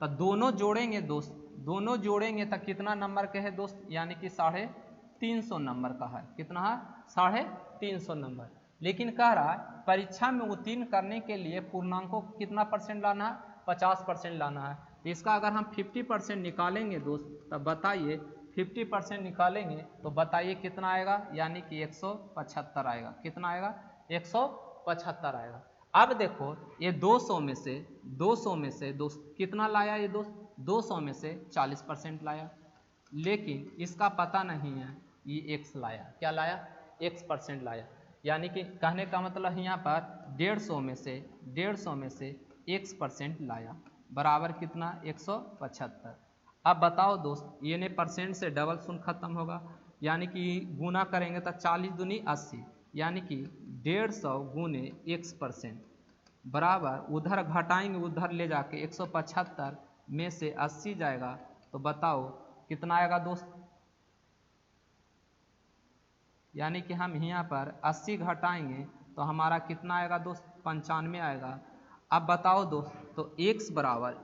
Speaker 1: तो दोनों जोड़ेंगे दोस्त, दोनों जोड़ेंगे तो कितना नंबर के है दोस्त, यानी कि 350 नंबर का है। कितना है? 350 नंबर। लेकिन कह रहा है परीक्षा में उत्तीर्ण करने के लिए पूर्णांकों को कितना % लाना है? 50% लाना है। तो इसका अगर हम 50% निकालेंगे दोस्त, तब बताइए 50% निकालेंगे तो बताइए कितना आएगा, यानी कि 175 आएगा। कितना आएगा? 175 आएगा। अब देखो ये 200 में से दोस्त कितना लाया ये दोस्त? 200 में से 40% लाया, लेकिन इसका पता नहीं है ये x लाया। क्या लाया? x% लाया। यानी कि कहने का मतलब यहाँ पर 150 में से x% लाया, बराबर कितना? 175। अब बताओ दोस्त, ये ने परसेंट से डबल शून्य खत्म होगा, यानी कि गुना करेंगे तो 40 दूनी 80, यानी कि 150 गुने x% बराबर, उधर घटाएंगे उधर ले जाके 175 में से 80 जाएगा, तो बताओ कितना आएगा दोस्त? यानी कि हम यहाँ पर 80 घटाएंगे तो हमारा कितना आएगा दोस्त? 95 आएगा। अब बताओ दोस्त, तो x बराबर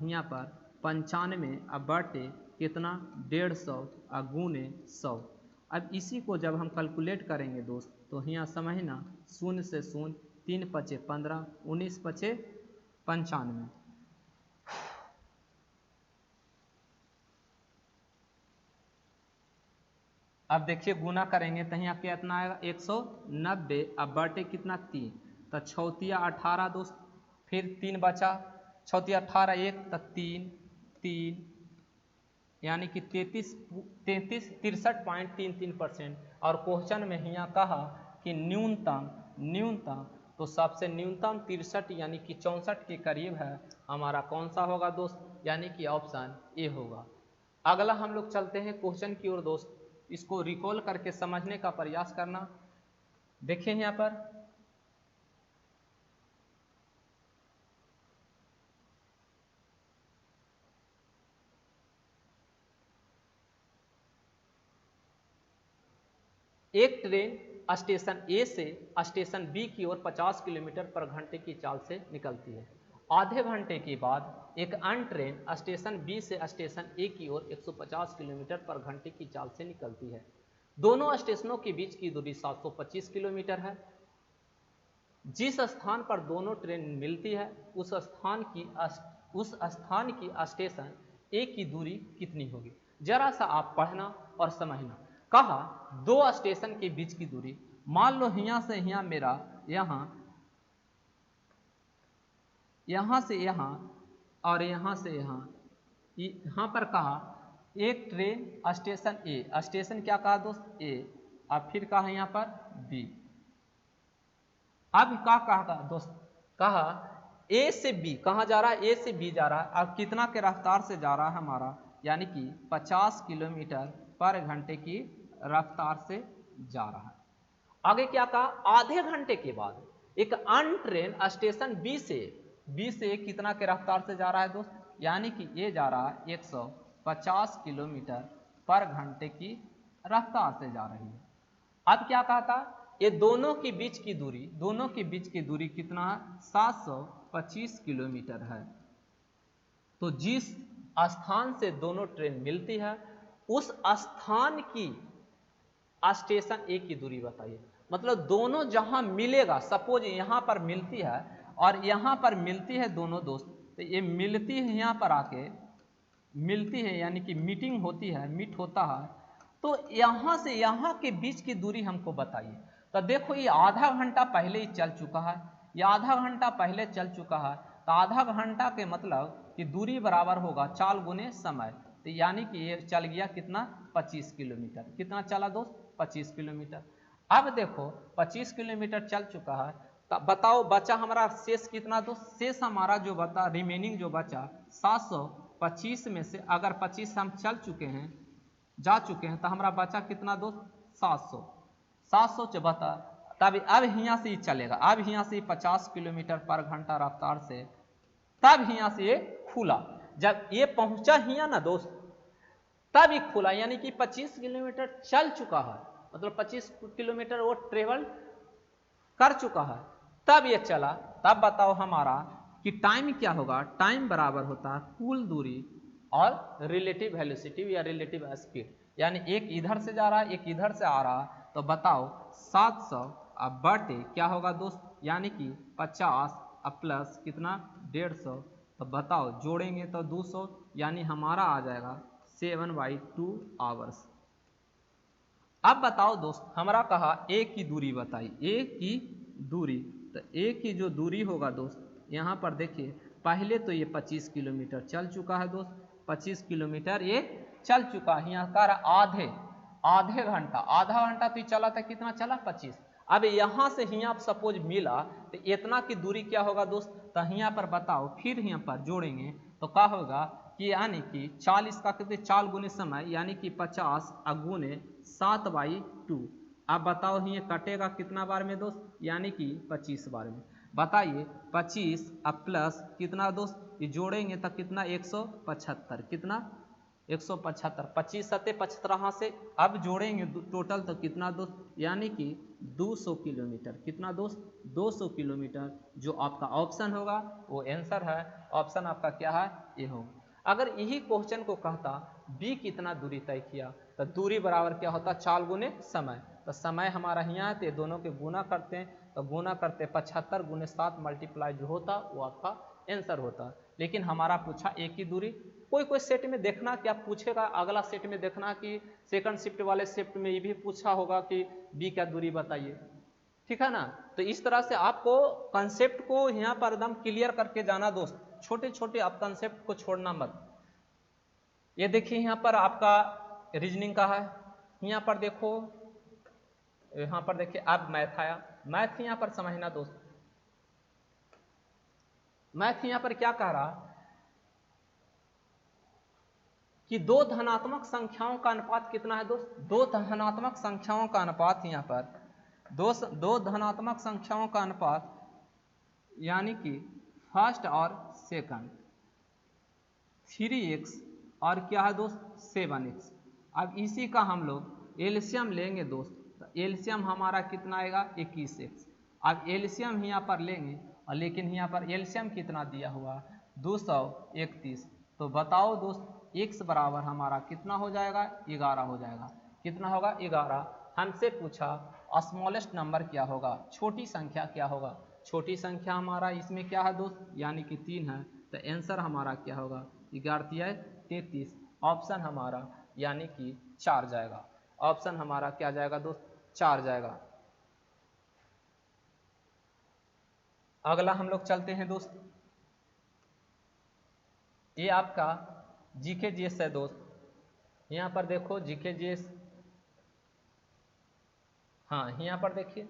Speaker 1: यहाँ पर 95, अब बटे कितना? 150 गुने 100। अब इसी को जब हम कैलकुलेट करेंगे दोस्त, तो यहाँ समझना 0 से 0, 3 पचे 15, 19 पचे 95। अब देखिए गुना करेंगे तो यहाँ कितना आएगा? 190। अब बटे कितना? 3, तो 6 18 दोस्त, फिर 3 बचा, 6 18 1, तो 3, यानी कि 63.33%। और क्वेश्चन में यहाँ कहा कि न्यूनतम, तो सबसे न्यूनतम 63 यानी कि 64 के करीब है। हमारा कौन सा होगा दोस्त? यानी कि ऑप्शन ए होगा। अगला हम लोग चलते हैं क्वेश्चन की ओर दोस्त, इसको रिकॉल करके समझने का प्रयास करना। देखिए यहाँ पर एक ट्रेन स्टेशन ए से स्टेशन बी की ओर 50 किलोमीटर पर घंटे की चाल से निकलती है। आधे घंटे के बाद एक अन्य ट्रेन स्टेशन बी से स्टेशन ए की ओर 150 किलोमीटर पर घंटे की चाल से निकलती है। दोनों स्टेशनों के बीच की दूरी 725 किलोमीटर है। जिस स्थान पर दोनों ट्रेन मिलती है उस स्थान की स्टेशन ए की दूरी कितनी होगी? जरा सा आप पढ़ना और समझना। कहा दो स्टेशन के बीच की दूरी, मान लो यहाँ से यहाँ मेरा यहाँ से यहाँ और यहाँ से यहाँ पर कहा एक ट्रेन स्टेशन ए, स्टेशन क्या कहा दोस्त? ए, अब फिर कहा यहाँ पर बी। अब क्या कहा दोस्त? कहा ए से बी कहाँ जा रहा है? ए से बी जा रहा है। अब कितना के रफ्तार से जा रहा है हमारा? यानी कि 50 किलोमीटर पर घंटे की रफ्तार से जा रहा है। आगे क्या कहा? आधे घंटे के बाद एक अन्य ट्रेन स्टेशन बी से कितना के रफ्तार से जा रहा है दोस्त? यानी कि ये जा रहा है 150 किलोमीटर पर घंटे की रफ्तार से जा रही है। अब क्या कहा था? ये दोनों के बीच की दूरी कितना है? 725 किलोमीटर है। तो जिस स्थान से दोनों ट्रेन मिलती है उस स्थान की स्टेशन ए की दूरी बताइए। मतलब दोनों जहां मिलेगा, सपोज यहां पर मिलती है और यहां पर मिलती है दोनों दोस्त, तो ये मिलती है यहां पर आके मिलती है, यानी कि मीटिंग होती है, मीट होता है, तो यहां से यहां के बीच की दूरी हमको बताइए। तो देखो ये आधा घंटा पहले ही चल चुका है, ये आधा घंटा पहले चल चुका है, तो आधा घंटा के मतलब कि दूरी बराबर होगा चाल गुने समय। तो यानी कि ये चल गया कितना? 25 किलोमीटर। कितना चला दोस्त? 25 किलोमीटर। अब देखो 25 किलोमीटर चल चुका है, बताओ बचा हमारा शेष कितना दोस्त, शेष हमारा जो बता रिमेनिंग जो बचा 725 में से अगर 25 हम चल चुके हैं जा चुके हैं तो हमारा बचा कितना दोस्त 700 से बता। तब अब यहाँ से ही चलेगा, अब यहाँ से 50 किलोमीटर पर घंटा रफ्तार से तब यहाँ से ये खुला, जब ये पहुंचा हिया ना दोस्त तब ये खुला, यानी कि 25 किलोमीटर चल चुका है, मतलब 25 किलोमीटर वो ट्रेवल कर चुका है तब ये चला। तब बताओ हमारा कि टाइम क्या होगा, टाइम बराबर होता है कुल दूरी और रिलेटिव वेलोसिटी या रिलेटिव स्पीड, यानी एक इधर से जा रहा है एक इधर से आ रहा है। तो बताओ 700 अब बटे क्या होगा दोस्त, यानी कि 50 अब प्लस कितना 150, तो बताओ जोड़ेंगे तो 200, यानी हमारा आ जाएगा 7/2 आवर्स। अब बताओ दोस्त हमारा कहा ए की दूरी बताई, ए की दूरी, तो ए की जो दूरी होगा दोस्त यहाँ पर देखिए पहले तो ये 25 किलोमीटर चल चुका है दोस्त, 25 किलोमीटर ये चल चुका है, यहाँ का आधे घंटा, आधा घंटा तो ये चला था, कितना चला 25। अब यहाँ से यहाँ सपोज मिला तो इतना की दूरी क्या होगा दोस्त, तो यहाँ पर बताओ फिर यहाँ पर जोड़ेंगे तो क्या होगा कि यानी कि 40 का कितने 4 गुने समय, यानी कि 50 गुने 7/2। अब बताओ ये कटेगा कितना बार में दोस्त, यानी कि 25 बार में। बताइए 25 अब प्लस कितना दोस्त, ये जोड़ेंगे तो कितना 175, कितना 175, 25 सत्ते 75 से अब जोड़ेंगे टोटल तो कितना दोस्त, यानी कि 200 किलोमीटर, कितना दोस्त 200 किलोमीटर। जो आपका ऑप्शन होगा वो आंसर है, ऑप्शन आपका क्या है ये होगा। अगर यही क्वेश्चन को कहता बी कितना दूरी तय किया तो दूरी बराबर क्या होता 4 गुने समय, तो समय हमारा यहाँ है तो दोनों के गुना करते हैं, तो गुना करते 75 गुने 7 मल्टीप्लाई जो होता वो आपका आंसर होता। लेकिन हमारा पूछा एक ही दूरी, कोई सेट में देखना क्या पूछेगा, अगला सेट में देखना कि सेकंड शिफ्ट वाले शिफ्ट में ये भी पूछा होगा कि बी क्या दूरी बताइए, ठीक है ना। तो इस तरह से आपको कंसेप्ट को यहाँ पर एकदम क्लियर करके जाना दोस्त, छोटे छोटे आप कंसेप्ट को छोड़ना मत। ये देखिए यहाँ पर आपका रीजनिंग का है, यहाँ पर देखो, यहाँ पर देखिए अब मैथ आया, मैथ यहाँ पर समझना दोस्त, मैथ यहाँ पर क्या कह रहा कि दो धनात्मक संख्याओं का अनुपात कितना है दोस्त, दो धनात्मक संख्याओं का अनुपात, यहाँ पर दो धनात्मक संख्याओं का अनुपात यानी कि फर्स्ट और सेकंड 3x और क्या है दोस्त 7x। अब इसी का हम लोग एलसीएम लेंगे दोस्त, तो एलसीएम हमारा कितना आएगा 21x। अब एलसीएम यहाँ पर लेंगे और लेकिन यहाँ पर एलसीएम कितना दिया हुआ 231, तो बताओ दोस्त x बराबर हमारा कितना हो जाएगा 11 हो जाएगा, कितना होगा 11। हमसे पूछा स्मॉलेस्ट नंबर क्या होगा, छोटी संख्या क्या होगा, छोटी संख्या हमारा इसमें क्या है दोस्त यानी कि 3 है, तो आंसर हमारा क्या होगा 11 33, ऑप्शन हमारा यानी कि 4 जाएगा, ऑप्शन हमारा क्या जाएगा दोस्त 4 जाएगा। अगला हम लोग चलते हैं दोस्त, ये आपका जीके जीएस है दोस्त, यहाँ पर देखो जीके जीएस, हाँ यहाँ पर देखिए,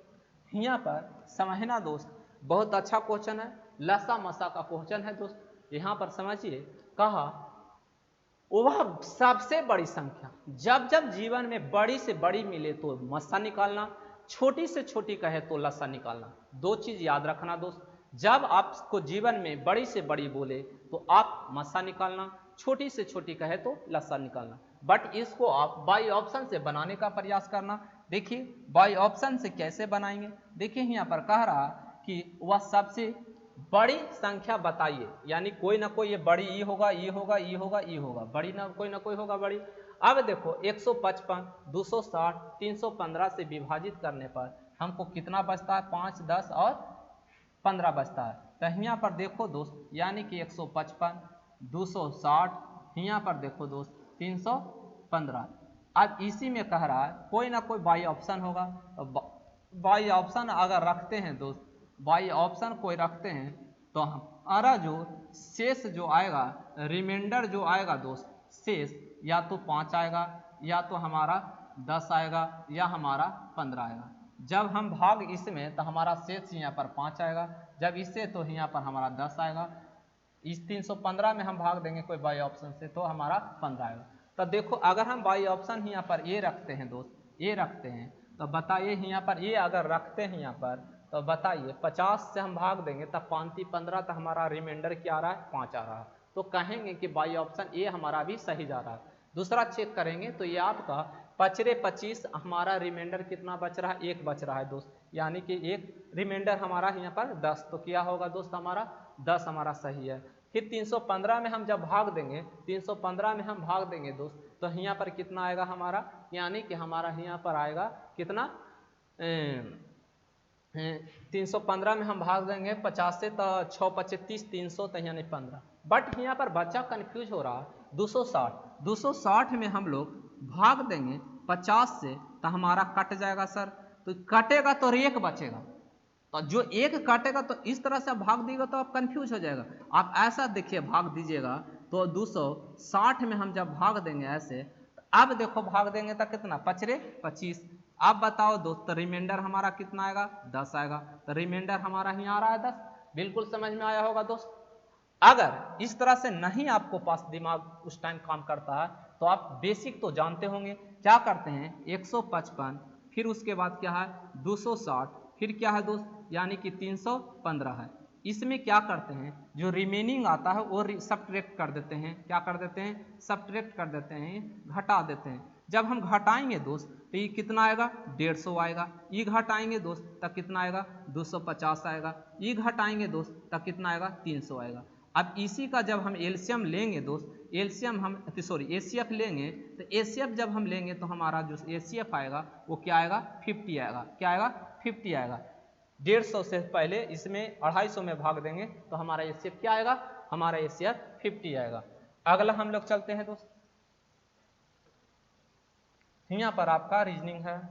Speaker 1: यहाँ पर समझना दोस्त बहुत अच्छा क्वेश्चन है, लसा मसा का क्वेश्चन है दोस्त। यहाँ पर समझिए कहा वह सबसे बड़ी संख्या, जब जब जीवन में बड़ी से बड़ी मिले तो मस्सा निकालना, छोटी से छोटी कहे तो लसा निकालना। दो चीज याद रखना दोस्त, जब आपको जीवन में बड़ी से बड़ी बोले तो आप मस्सा निकालना, छोटी से छोटी कहे तो लसा निकालना। बट इसको आप बाई ऑप्शन से बनाने का प्रयास करना। देखिए बाई ऑप्शन से कैसे बनाएंगे, देखिए यहाँ पर कह रहा कि वह सबसे बड़ी संख्या बताइए, यानी कोई ना कोई ये बड़ी ई होगा ई होगा ई होगा ई होगा, बड़ी ना कोई होगा बड़ी। अब देखो 155 260 315 से विभाजित करने पर हमको कितना बचता है 5 10 और 15 बचता है। तो यहाँ पर देखो दोस्त यानी कि 155 260, यहाँ पर देखो दोस्त 315। अब इसी में कह रहा है कोई ना कोई बाई ऑप्शन होगा, बाई ऑप्शन अगर रखते हैं दोस्त, बाई ऑप्शन कोई रखते हैं तो हमारा जो शेष जो आएगा, रिमाइंडर जो आएगा दोस्त, शेष या तो 5 आएगा या तो हमारा 10 आएगा या हमारा 15 आएगा। जब हम भाग इसमें तो हमारा शेष यहाँ पर 5 आएगा, जब इससे तो यहाँ पर हमारा 10 आएगा। इस 315 में हम भाग देंगे कोई बाई ऑप्शन से तो हमारा 15 आएगा। तो देखो अगर हम बाई ऑप्शन यहाँ पर ए रखते हैं दोस्त, ए रखते हैं तो बताइए यहाँ पर ए अगर रखते हैं यहाँ पर तो बताइए 50 से हम भाग देंगे तब 5 15 तो हमारा रिमाइंडर क्या आ रहा है 5 आ रहा है, तो कहेंगे कि बाई ऑप्शन ए हमारा भी सही जा रहा है। दूसरा चेक करेंगे तो ये आपका 25 हमारा रिमाइंडर कितना बच रहा है 1 बच रहा है दोस्त, यानी कि एक रिमाइंडर हमारा यहाँ पर 10, तो क्या होगा दोस्त हमारा 10 हमारा सही है। फिर 315 में हम जब भाग देंगे 315 में हम भाग देंगे दोस्त तो यहाँ पर कितना आएगा हमारा, यानी कि हमारा यहाँ पर आएगा कितना 315 में हम भाग देंगे 50 से तो 6 25 30 300 तो यानी 15। बट यहाँ पर बच्चा कंफ्यूज हो रहा है 260 में हम लोग भाग देंगे 50 से तो हमारा कट जाएगा सर, तो कटेगा तो 1 बचेगा, तो जो 1 काटेगा तो इस तरह से आप भाग दीजिएगा तो आप कंफ्यूज हो जाएगा। आप ऐसा देखिए भाग दीजिएगा तो 260 में हम जब भाग देंगे ऐसे, अब देखो भाग देंगे तो कितना 5 25। अब बताओ दोस्त रिमाइंडर हमारा कितना आएगा 10 आएगा, तो रिमाइंडर हमारा ही आ रहा है 10। बिल्कुल समझ में आया होगा दोस्त। अगर इस तरह से नहीं आपको पास दिमाग उस टाइम काम करता है तो आप बेसिक तो जानते होंगे, क्या करते हैं 155 फिर उसके बाद क्या है 260 फिर क्या है दोस्त यानी कि 315 है। इसमें क्या करते हैं जो रिमेनिंग आता है वो सब्ट्रैक्ट कर देते हैं, क्या कर देते हैं सब्ट्रैक्ट कर देते हैं, घटा देते हैं। जब हम घटाएंगे दोस्त तो ये कितना आएगा 150 आएगा, ये घटाएंगे दोस्त तब कितना आएगा 250 आएगा, ये घटाएंगे दोस्त तब कितना आएगा 300 आएगा। अब इसी का जब हम एलसीएम लेंगे दोस्त, एलसीएम हम सॉरी एसीएफ लेंगे तो एसीएफ जब हम लेंगे तो हमारा जो एसीएफ आएगा वो क्या आएगा 50 आएगा, क्या आएगा 50 आएगा। 150 से पहले इसमें 250 में भाग देंगे तो हमारा एसीएफ क्या आएगा, हमारा एसीएफ 50 आएगा। अगला हम लोग चलते हैं दोस्त, यहाँ पर आपका रीजनिंग है।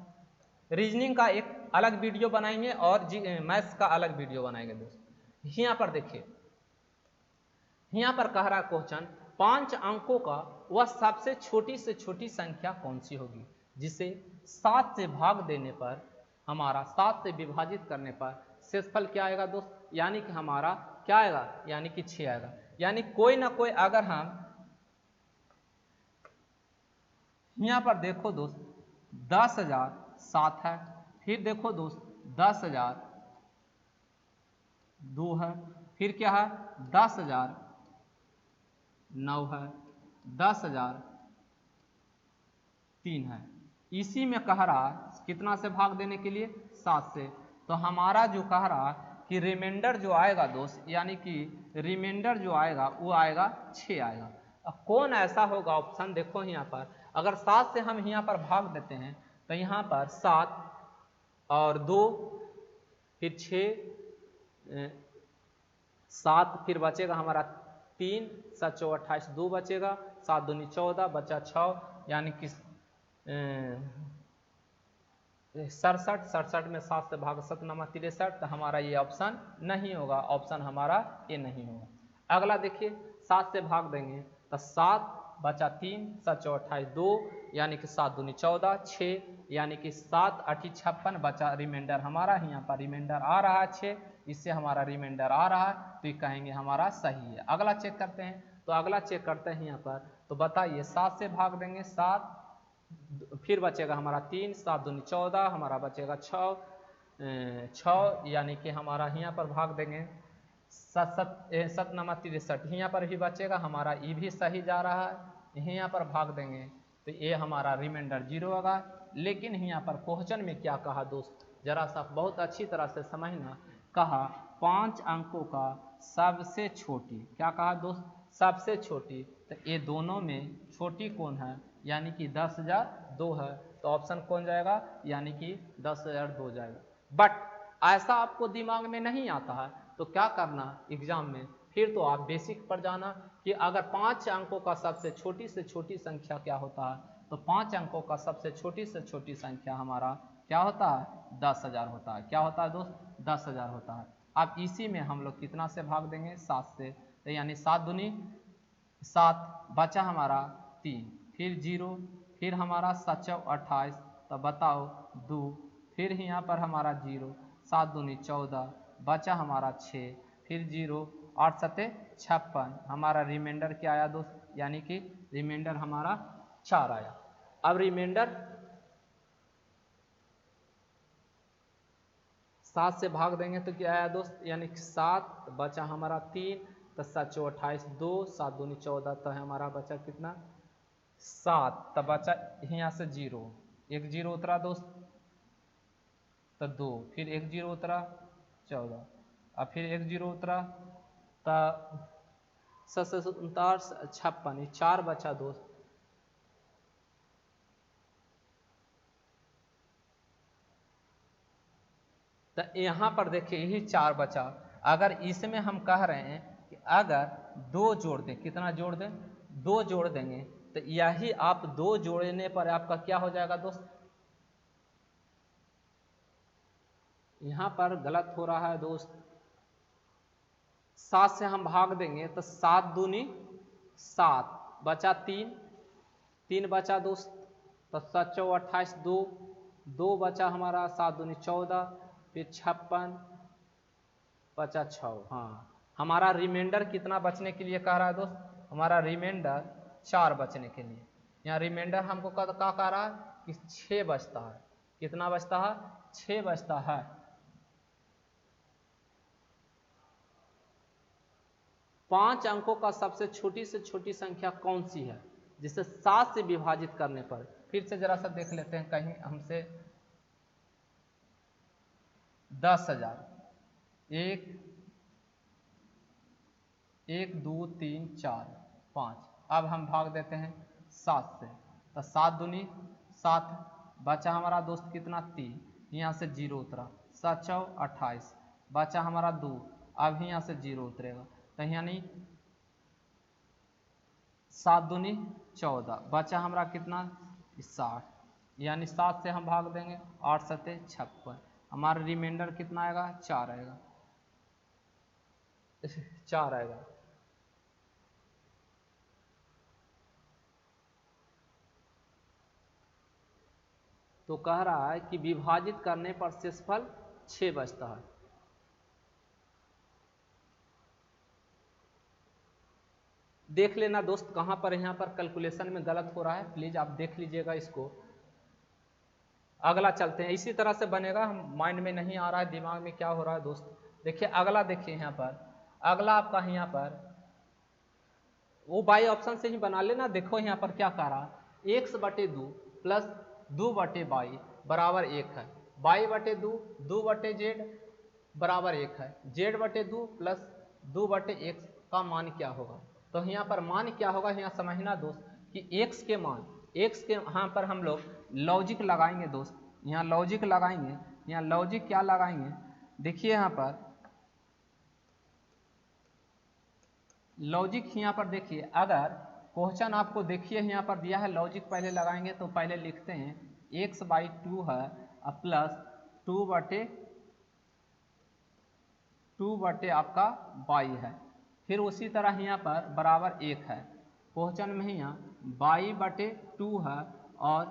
Speaker 1: रीजनिंग का एक अलग वीडियो बनाएंगे और मैथ्स का अलग वीडियो बनाएंगे दोस्त। यहाँ पर देखिए यहाँ पर कह रहा है क्वेश्चन 5 अंकों का वह सबसे छोटी से छोटी संख्या कौन सी होगी जिसे 7 से भाग देने पर हमारा 7 से विभाजित करने पर शेषफल क्या आएगा दोस्त, यानी कि हमारा क्या आएगा यानी कि 6 आएगा। यानी कोई ना कोई अगर हम यहाँ पर देखो दोस्त 10,000 7 है, फिर देखो दोस्त 10,000 2 है, फिर क्या है 10,000 9 है, 10,000 3 है। इसी में कह रहा कितना से भाग देने के लिए 7 से, तो हमारा जो कह रहा कि रिमाइंडर जो आएगा दोस्त यानी कि रिमाइंडर जो आएगा वो आएगा 6 आएगा। अब कौन ऐसा होगा ऑप्शन देखो यहाँ पर, अगर 7 से हम यहाँ पर भाग देते हैं तो यहाँ पर 7 और 2 फिर 6 7 फिर बचेगा हमारा 3 7 4 28 2 बचेगा, 7 दूनी 14 बचा 6 यानी कि 67 में 7 से भाग 7 नमा 63, तो हमारा ये ऑप्शन नहीं होगा, ऑप्शन हमारा ये नहीं होगा। अगला देखिए 7 से भाग देंगे तो 7 बचा 3 7 4 28 2 यानी कि 7 दूनी 14 6 यानी कि 7 8 56 बचा रिमाइंडर हमारा यहाँ पर रिमाइंडर आ रहा है 6, इससे हमारा रिमाइंडर आ रहा है तो ये कहेंगे हमारा सही है। अगला चेक करते हैं, तो अगला चेक करते हैं यहाँ पर, तो बताइए 7 से भाग देंगे 7 फिर बचेगा हमारा 3 7 दूनी 14 हमारा बचेगा 6 यानी कि हमारा यहाँ पर भाग देंगे 7 नमा 63 यहाँ पर भी बचेगा हमारा, ये भी सही जा रहा है। यहाँ पर भाग देंगे तो ये हमारा रिमाइंडर 0 होगा। लेकिन यहाँ पर क्वेश्चन में क्या कहा दोस्त, जरा सा बहुत अच्छी तरह से समझना, कहा 5 अंकों का सबसे छोटी, क्या कहा दोस्त सबसे छोटी, तो ये दोनों में छोटी कौन है यानी कि 10,002 है, तो ऑप्शन कौन जाएगा यानी कि 10,002 जाएगा। बट ऐसा आपको दिमाग में नहीं आता है तो क्या करना एग्जाम में, फिर तो आप बेसिक पर जाना कि अगर 5 अंकों का सबसे छोटी से छोटी संख्या क्या होता है, तो 5 अंकों का सबसे छोटी से छोटी संख्या हमारा क्या होता है 10,000 होता है। क्या होता है दोस्त 10,000 होता है। अब इसी में हम लोग कितना से भाग देंगे 7 से, तो यानी 7 दूनी 7 बचा हमारा 3 फिर 0 फिर हमारा 7 28, तो बताओ 2 फिर यहाँ पर हमारा 0, 7 दूनी 14, बचा हमारा 6, फिर 0, 8 सते 56, हमारा रिमाइंडर क्या आया दोस्त, यानी कि रिमाइंडर हमारा 4 आया। अब रिमाइंडर 7 से भाग देंगे तो क्या आया दोस्त, यानी कि 7, बचा हमारा 3, तो 7 चौ 28, 2, 7 दूनी 14, तो हमारा बचा कितना 7, तब बचा यहाँ से 0, एक 0 उतरा दोस्त, तो 2, फिर एक 0 उतरा 14, अब फिर एक 0 उतरा, तो 7 59 56, 4 बचा दोस्त। तो यहाँ पर देखिए यही 4 बचा। अगर इसमें हम कह रहे हैं कि अगर 2 जोड़ दें, कितना जोड़ दें, 2 जोड़ देंगे, तो यही आप 2 जोड़ने पर आपका क्या हो जाएगा दोस्त, यहाँ पर गलत हो रहा है दोस्त। 7 से हम भाग देंगे तो 7 दूनी 7, बचा 3, 3 बचा दोस्त, तो 7 चौ 28, 2, 2 बचा हमारा, 7 दूनी 14, फिर 56, बचा 6। हाँ, हमारा रिमाइंडर कितना बचने के लिए कह रहा है दोस्त, हमारा रिमाइंडर 4 बचने के लिए। यहाँ रिमाइंडर हमको क्या कह रहा है कि 6 बचता है, कितना बचता है, 6 बचता है। पांच अंकों का सबसे छोटी से छोटी संख्या कौन सी है जिसे 7 से विभाजित करने पर, फिर से जरा सा देख लेते हैं, कहीं हमसे 10,000, 1 1 2 3 4 5, अब हम भाग देते हैं 7 से, तो 7 दूनी 7, बचा हमारा दोस्त कितना 3, यहाँ से 0 उतरा, 7 चौ 28, बचा हमारा 2, अब यहाँ से 0 उतरेगा, तो यानी 7 दूनी 14, बचा हमारा कितना 60, यानी 7 से हम भाग देंगे, 8 सते 56, हमारा रिमाइंडर कितना आएगा, 4 आएगा, 4 आएगा। तो कह रहा है कि विभाजित करने पर शेषफल 6 बचता है। देख लेना दोस्त कहां पर यहाँ पर कैलकुलेशन में गलत हो रहा है, प्लीज आप देख लीजिएगा इसको। अगला चलते हैं, इसी तरह से बनेगा, हम माइंड में नहीं आ रहा है, दिमाग में क्या हो रहा है दोस्त। देखिए अगला, देखिए यहाँ पर अगला आपका यहाँ पर वो बाई ऑप्शन से ही बना लेना। देखो यहाँ पर क्या कह रहा, x बटे 2 प्लस 2 बटे बाई बराबर 1 है, बाई बटे 2, 2 बटे जेड बराबर 1 है, जेड बटे 2 प्लस 2 बटे x का मान क्या होगा। तो यहाँ पर मान क्या होगा, यहाँ समझना दोस्त कि x के मान, x के यहाँ पर हम लोग लॉजिक लगाएंगे दोस्त, यहाँ लॉजिक लगाएंगे, यहाँ लॉजिक क्या लगाएंगे, देखिए यहाँ पर लॉजिक यहाँ पर देखिए, अगर क्वेश्चन आपको देखिए यहाँ पर दिया है, लॉजिक पहले लगाएंगे तो पहले लिखते हैं x बाई 2 है प्लस 2 बटे आपका बाई है, फिर उसी तरह यहाँ पर बराबर 1 है, क्वेश्चन में ही यहाँ बाई बटे 2 है और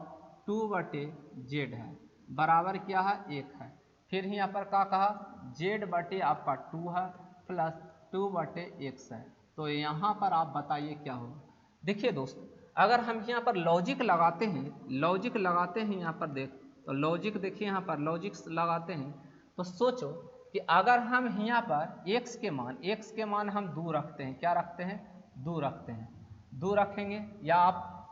Speaker 1: 2 बटे जेड है, बराबर क्या है 1 है, फिर यहाँ पर क्या कहा जेड बटे आपका 2 है प्लस 2 बटे x है। तो यहाँ पर आप बताइए क्या होगा। देखिए दोस्त अगर हम यहाँ पर लॉजिक लगाते हैं, लॉजिक लगाते हैं यहाँ पर देख, तो लॉजिक देखिए यहाँ पर लॉजिक लगाते हैं, तो सोचो कि अगर हम यहाँ पर x के मान हम 2 रखते हैं, क्या रखते हैं 2 रखते हैं, 2 रखेंगे, या आप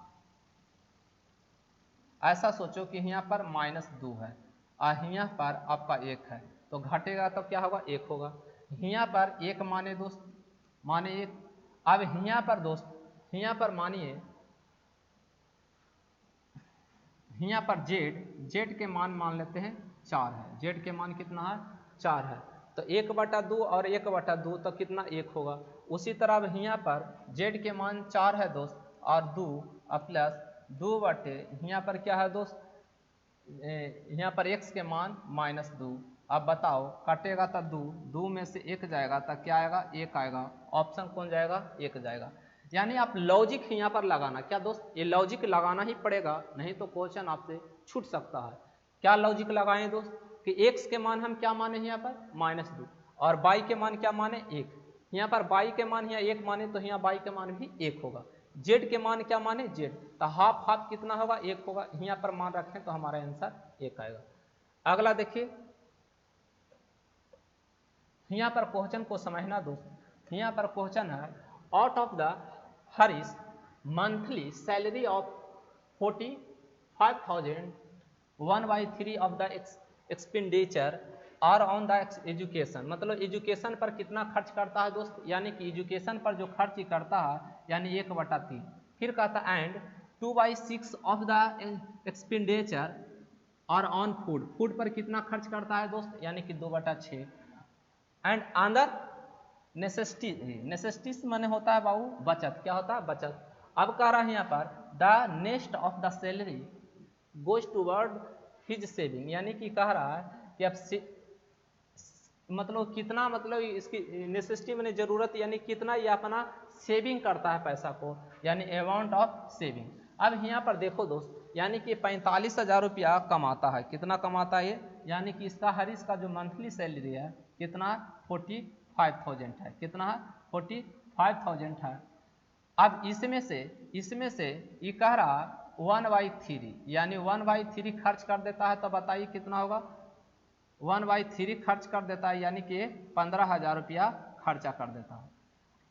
Speaker 1: ऐसा सोचो कि यहाँ पर -2 है और यहाँ पर आपका 1 है, तो घटेगा तो क्या होगा 1 होगा, यहाँ पर 1 माने दोस्त, माने 1, अब यहाँ पर दोस्त, यहाँ पर मानिए यहाँ पर जेड के मान लेते हैं 4 है, जेड के मान कितना है 4 है, तो 1/2 और 1/2 तो कितना 1 होगा। उसी तरह अब यहाँ पर जेड के मान 4 है दोस्त और 2 प्लस 2 बटे यहाँ पर क्या है दोस्त, यहाँ पर x के मान -2, अब बताओ कटेगा तो 2 में से 1 जाएगा तो क्या आएगा 1 आएगा, ऑप्शन कौन जाएगा 1 जाएगा। यानी आप लॉजिक यहाँ पर लगाना, क्या दोस्त ये लॉजिक लगाना ही पड़ेगा, नहीं तो क्वेश्चन आपसे छूट सकता है। क्या लॉजिक लगाएं दोस्त कि x के मान हम क्या माने यहाँ पर -2 और y के मान क्या माने 1। यहाँ पर y के मान यहाँ 1 माने तो यहाँ y के मान भी 1 होगा। z के मान क्या माने z, तो हाफ हाफ कितना होगा 1 होगा। यहाँ पर मान रखें तो हमारा आंसर 1 आएगा। अगला देखिए, यहाँ पर क्वेश्चन को समझना दोस्त। यहाँ पर क्वेश्चन है out of the Harish monthly salary of 45,000 1/3 of the expenditure are on the education, मतलब एजुकेशन पर कितना खर्च करता है दोस्त, यानी कि एजुकेशन पर जो खर्च करता है यानी 1/3। फिर कहता है एंड 2/6 ऑफ द एक्सपेंडिचर और ऑन फूड, फूड पर कितना खर्च करता है दोस्त, यानी कि 2/6। एंड अदर नेसेसिटीज माने होता है बाबू बचत, क्या होता है बचत। अब कह रहा है यहाँ पर the next of the salary goes toward his saving, यानी कि कह रहा है कि अब मतलब कितना, मतलब इसकी नेसेसिटी मैंने जरूरत, यानी कितना ये अपना सेविंग करता है पैसा को, यानी अमाउंट ऑफ सेविंग। अब यहाँ पर देखो दोस्त, यानी कि 45,000 रुपया कमाता है, कितना कमाता है ये, यानी कि इसका हरीश का जो मंथली सैलरी है कितना 45,000 है, कितना है 45,000 है। अब इसमें से ये कह रहा 1/3, यानी 1/3 खर्च कर देता है, तो बताइए कितना होगा 1/3 खर्च कर देता है, यानी कि 15,000 रुपया खर्चा कर देता है।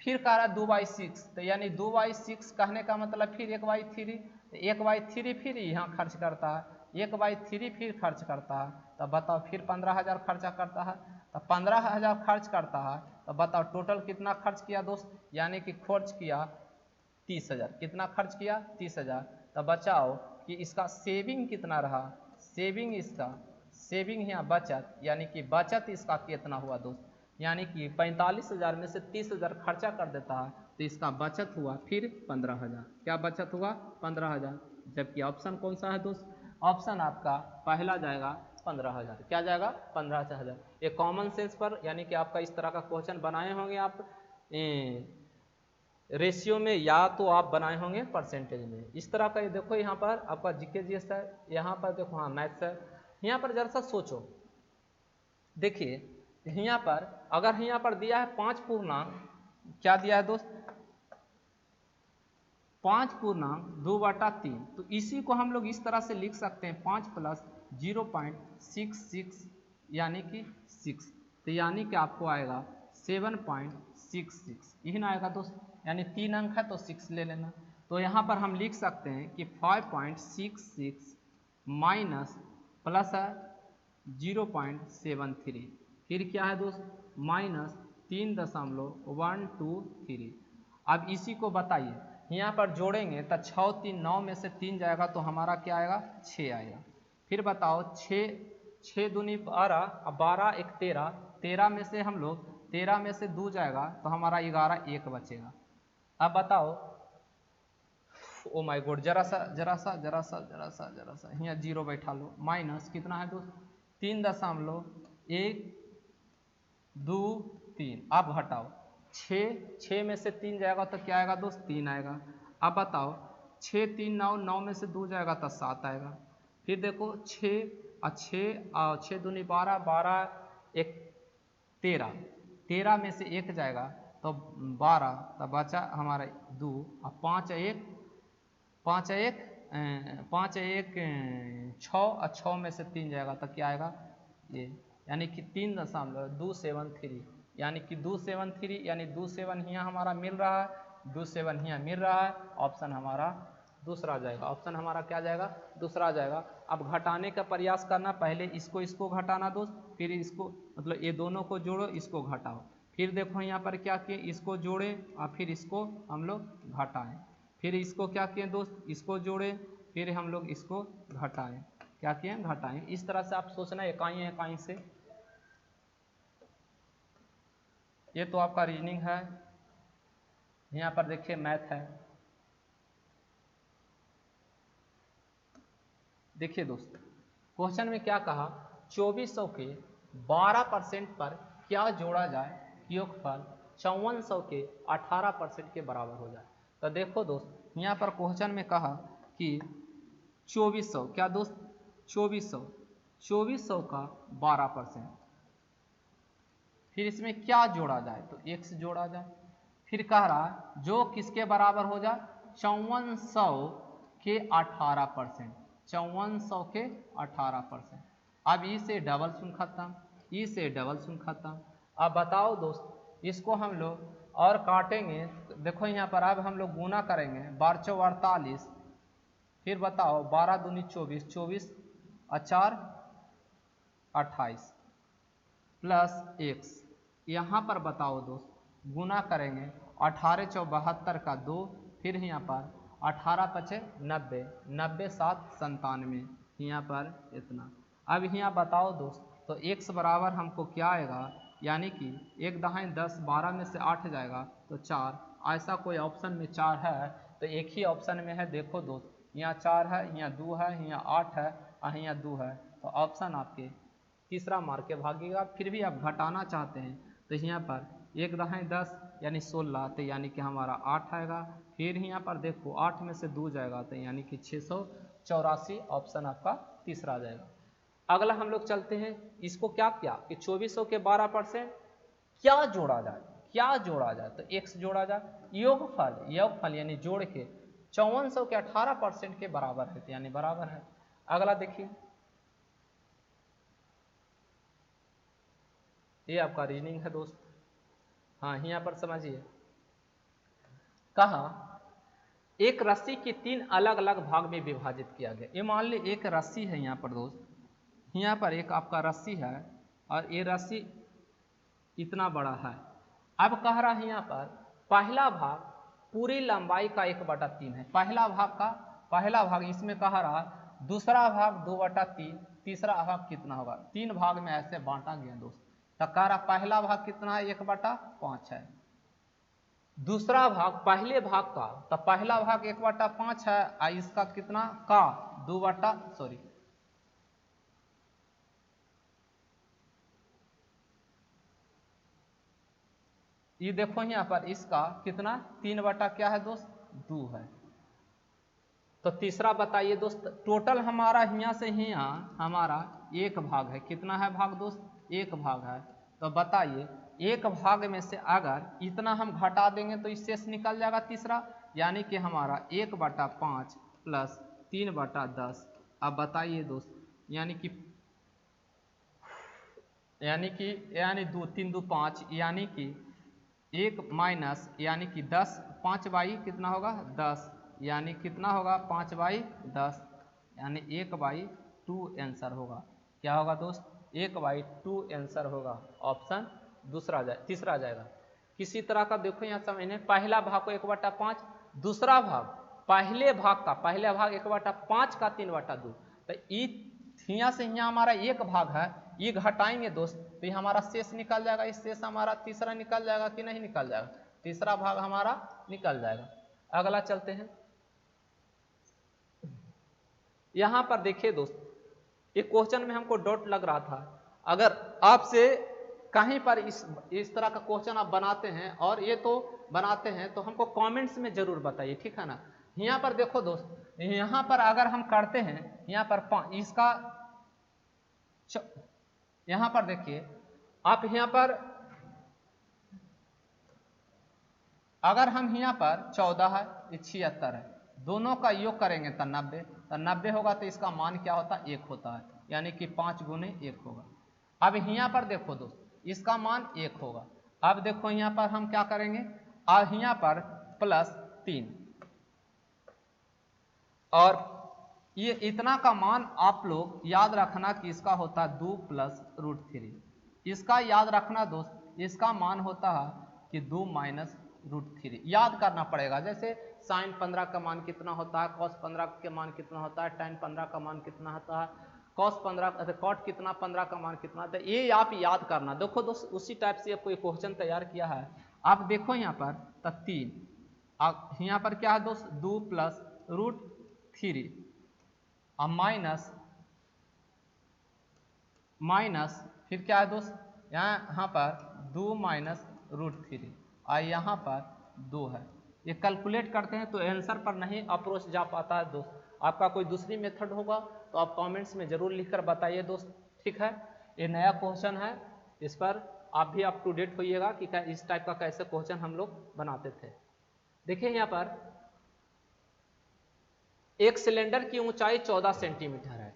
Speaker 1: फिर कह रहा 2/6, तो यानी 2/6 कहने का मतलब फिर 1/3, 1/3 फिर यहाँ खर्च करता है, 1/3 फिर खर्च करता है, तो बताओ फिर 15,000 खर्चा करता है, तो 15,000 खर्च करता है, तो बताओ टोटल कितना खर्च किया दोस्त, यानी कि खर्च किया 30,000, कितना खर्च किया 30,000। तो बचाओ कि इसका सेविंग कितना रहा, सेविंग इसका सेविंग यहाँ बचत, यानी कि बचत इसका कितना हुआ दोस्त, यानी कि 45,000 में से 30,000 खर्चा कर देता है, तो इसका बचत हुआ फिर 15,000, क्या बचत हुआ 15,000। जबकि ऑप्शन कौन सा है दोस्त, ऑप्शन आपका पहला जाएगा 15,000, क्या जाएगा 15,000। ये कॉमन सेंस पर, यानी कि आपका इस तरह का क्वेश्चन बनाए होंगे आप रेशियो में, या तो आप बनाए होंगे परसेंटेज में। इस तरह का ये देखो, यहाँ पर आपका जीके जीएस है, यहाँ पर देखो हाँ मैथ्स है। यहाँ पर जरा सा सोचो, देखिए यहाँ पर अगर यहाँ पर दिया है 5 पूर्णांक, क्या दिया है दोस्त 5 पूर्णांक 2/3, तो इसी को हम लोग इस तरह से लिख सकते हैं 5 + 0.66 यानी कि 6, तो यानी कि आपको आएगा 7.66, यही ना आएगा दोस्त, यानी 3 अंक है तो 6 ले लेना। तो यहाँ पर हम लिख सकते हैं कि 5.66 माइनस प्लस है 0.73, फिर क्या है दोस्त -3.123। अब इसी को बताइए, यहाँ पर जोड़ेंगे तो 6 3 9 में से 3 जाएगा तो हमारा क्या आएगा 6 आएगा। फिर बताओ 6 दूनी 12, 12 1 13, 13 में से हम लोग 13 में से 2 जाएगा तो हमारा 11 1 बचेगा। अब बताओ ओ माय गॉड, जरा सा यहाँ 0 बैठा लो, माइनस कितना है दोस्त 3.123। अब घटाओ 6 में से 3 जाएगा तो क्या आएगा दोस्त 3 आएगा। अब बताओ 6 3 9, 9 में से 2 जाएगा तो 7 आएगा। फिर देखो 6 दूनी 12, 12 1 13, 13 में से 1 जाएगा तो 12, तो बचा हमारा 2, और 5 1 6, और 6 में से 3 जाएगा तो क्या आएगा ये, यानी कि 3.273, यानी कि 273, यानी 27 यहाँ हमारा मिल रहा है, 27 यहाँ मिल रहा है। ऑप्शन हमारा दूसरा जाएगा, ऑप्शन हमारा क्या जाएगा दूसरा जाएगा। अब घटाने का प्रयास करना, पहले इसको घटाना दोस्त, फिर इसको मतलब ये दोनों को जोड़ो, इसको घटाओ। फिर देखो यहाँ पर क्या किए, इसको जोड़े और फिर इसको हम लोग घटाएं, फिर इसको क्या किए दोस्त इसको जोड़े, फिर हम लोग इसको घटाएं, क्या किए घटाएं। इस तरह से आप सोचना इकाई से। ये तो आपका रीजनिंग है। यहाँ पर देखिए मैथ है। देखिए दोस्त क्वेश्चन में क्या कहा, 2400 के 12% पर क्या जोड़ा जाए कि योगफल 5400 के 18% के बराबर हो जाए। तो देखो दोस्त यहाँ पर क्वेश्चन में कहा कि 2400, क्या दोस्त 2400, 2400 का 12%। फिर इसमें क्या जोड़ा जाए, तो x जोड़ा जाए। फिर कह रहा है जो किसके बराबर हो जाए, 5400 के 18%, 5400 के 18%। अब ई से डबल शून्य खत्म, ई से डबल शून्य खत्म। अब बताओ दोस्त, इसको हम लोग और काटेंगे। देखो यहाँ पर अब हम लोग गुना करेंगे, 12 चौ 48, फिर बताओ 12 दूनी 24, 24 4 28 प्लस x। यहाँ पर बताओ दोस्त गुना करेंगे, 18 चौ 72 का 2, फिर यहाँ पर 18 पचे 90, 90 7 97, यहाँ पर इतना। अब यहाँ बताओ दोस्त, तो x बराबर हमको क्या आएगा, यानी कि 1 दहाई 10, 12 में से 8 जाएगा तो 4। ऐसा कोई ऑप्शन में 4 है तो एक ही ऑप्शन में है। देखो दोस्त, यहाँ 4 है, यहाँ 2 है, यहाँ 8 है और यहाँ 2 है, तो ऑप्शन आपके तीसरा मार्क के भागेगा। फिर भी आप घटाना चाहते हैं तो यहाँ पर 1 दहाई 10 यानी 16, तो यानी कि हमारा 8 आएगा। फिर यहाँ पर देखो 8 में से 2 जाएगा तो यानी कि 684, ऑप्शन आपका तीसरा आ जाएगा। अगला हम लोग चलते हैं, इसको क्या किया कि 2400 के 12% क्या जोड़ा जाए, क्या जोड़ा जाए, तो x जोड़ा जाए। योगफल, योगफल यानी जोड़ के 5400 के 18% के बराबर है, यानी बराबर है। अगला देखिए, ये आपका रीजनिंग है दोस्त। हाँ, यहाँ पर समझिए, कहा एक रस्सी की 3 अलग अलग भाग में विभाजित किया गया। ये मान ली एक रस्सी है यहाँ पर दोस्त, यहाँ पर एक आपका रस्सी है और ये रस्सी इतना बड़ा है। अब कह रहा है यहाँ पर पहला भाग पूरी लंबाई का 1/3 है। पहला भाग इसमें कह रहा, दूसरा भाग 2/3, तीसरा भाग कितना होगा, 3 भाग में ऐसे बांटा गया दोस्त। तो कह रहा पहला भाग कितना है, 1/5 है। दूसरा भाग पहले भाग का, तो पहला भाग 1/5 है और इसका कितना का 2 ये देखो यहाँ पर इसका कितना 3 क्या है दोस्त, 2 है। तो तीसरा बताइए दोस्त, टोटल हमारा यहाँ से यहाँ हमारा 1 भाग है। कितना है भाग दोस्त, 1 भाग है। तो बताइए 1 भाग में से अगर इतना हम घटा देंगे तो इससे निकल जाएगा तीसरा, यानी कि हमारा 1/5 प्लस 3/10। अब बताइए दोस्त, यानी 2 3 2 5, यानी कि 1 माइनस यानी कि 10, 5/, कितना होगा 10, यानी कितना होगा 5/10, यानी 1/2 आंसर होगा। क्या होगा दोस्त, 1/2 आंसर होगा। ऑप्शन तीसरा आ जाएगा। किसी तरह का देखो यहाँ समझने, पहला भाग को 1/5, दूसरा भाग पहले भाग 1/5 का 3/2। तो यहाँ से यहाँ हमारा 1 भाग है, ये घटाएंगे दोस्त तो ये हमारा शेष निकल जाएगा। इस शेष हमारा तीसरा निकल जाएगा कि नहीं निकल जाएगा, तीसरा भाग हमारा निकल जाएगा। अगला चलते हैं, यहां पर देखिए दोस्त, एक क्वेश्चन में हमको डाउट लग रहा था। अगर आपसे कहीं पर इस तरह का क्वेश्चन आप बनाते हैं और ये तो बनाते हैं तो हमको कमेंट्स में जरूर बताइए, ठीक है ना। यहाँ पर देखो दोस्त, यहाँ पर अगर हम करते हैं, यहाँ पर इसका यहाँ पर देखिए आप, यहाँ पर अगर हम यहाँ पर 14 है, 76 है, दोनों का योग करेंगे तो 90, तो 90 होगा तो इसका मान क्या होता है, 1 होता है, यानी कि 5 गुने 1 होगा। अब यहाँ पर देखो दोस्त, इसका मान 1 होगा। अब देखो यहाँ पर हम क्या करेंगे, अब यहाँ पर +3 और ये इतना का मान आप लोग याद रखना कि इसका होता है 2 + √3। इसका याद रखना दोस्त, इसका मान होता है कि 2 - √3 याद करना पड़ेगा। जैसे sin 15 का मान कितना होता है, cos 15 के मान कितना होता है, tan 15 का मान कितना होता है, cot 15 का मान कितना होता है, ये आप याद करना। देखो दोस्त, उसी टाइप से कोई क्वेश्चन तैयार किया है। आप देखो यहाँ पर तो 3, यहाँ पर क्या है दोस्त, 2 + √3 और माइनस फिर क्या है दोस्त, यहाँ पर 2 - √3 और यहाँ पर 2 है। ये कैलकुलेट करते हैं तो आंसर पर नहीं अप्रोच जा पाता है दोस्त। आपका कोई दूसरी मेथड होगा तो आप कमेंट्स में जरूर लिखकर बताइए दोस्त, ठीक है। ये नया क्वेश्चन है, इस पर आप भी अप टू डेट होइएगा कि इस टाइप का कैसे क्वेश्चन हम लोग बनाते थे। देखिए यहाँ पर एक सिलेंडर की ऊंचाई 14 सेंटीमीटर है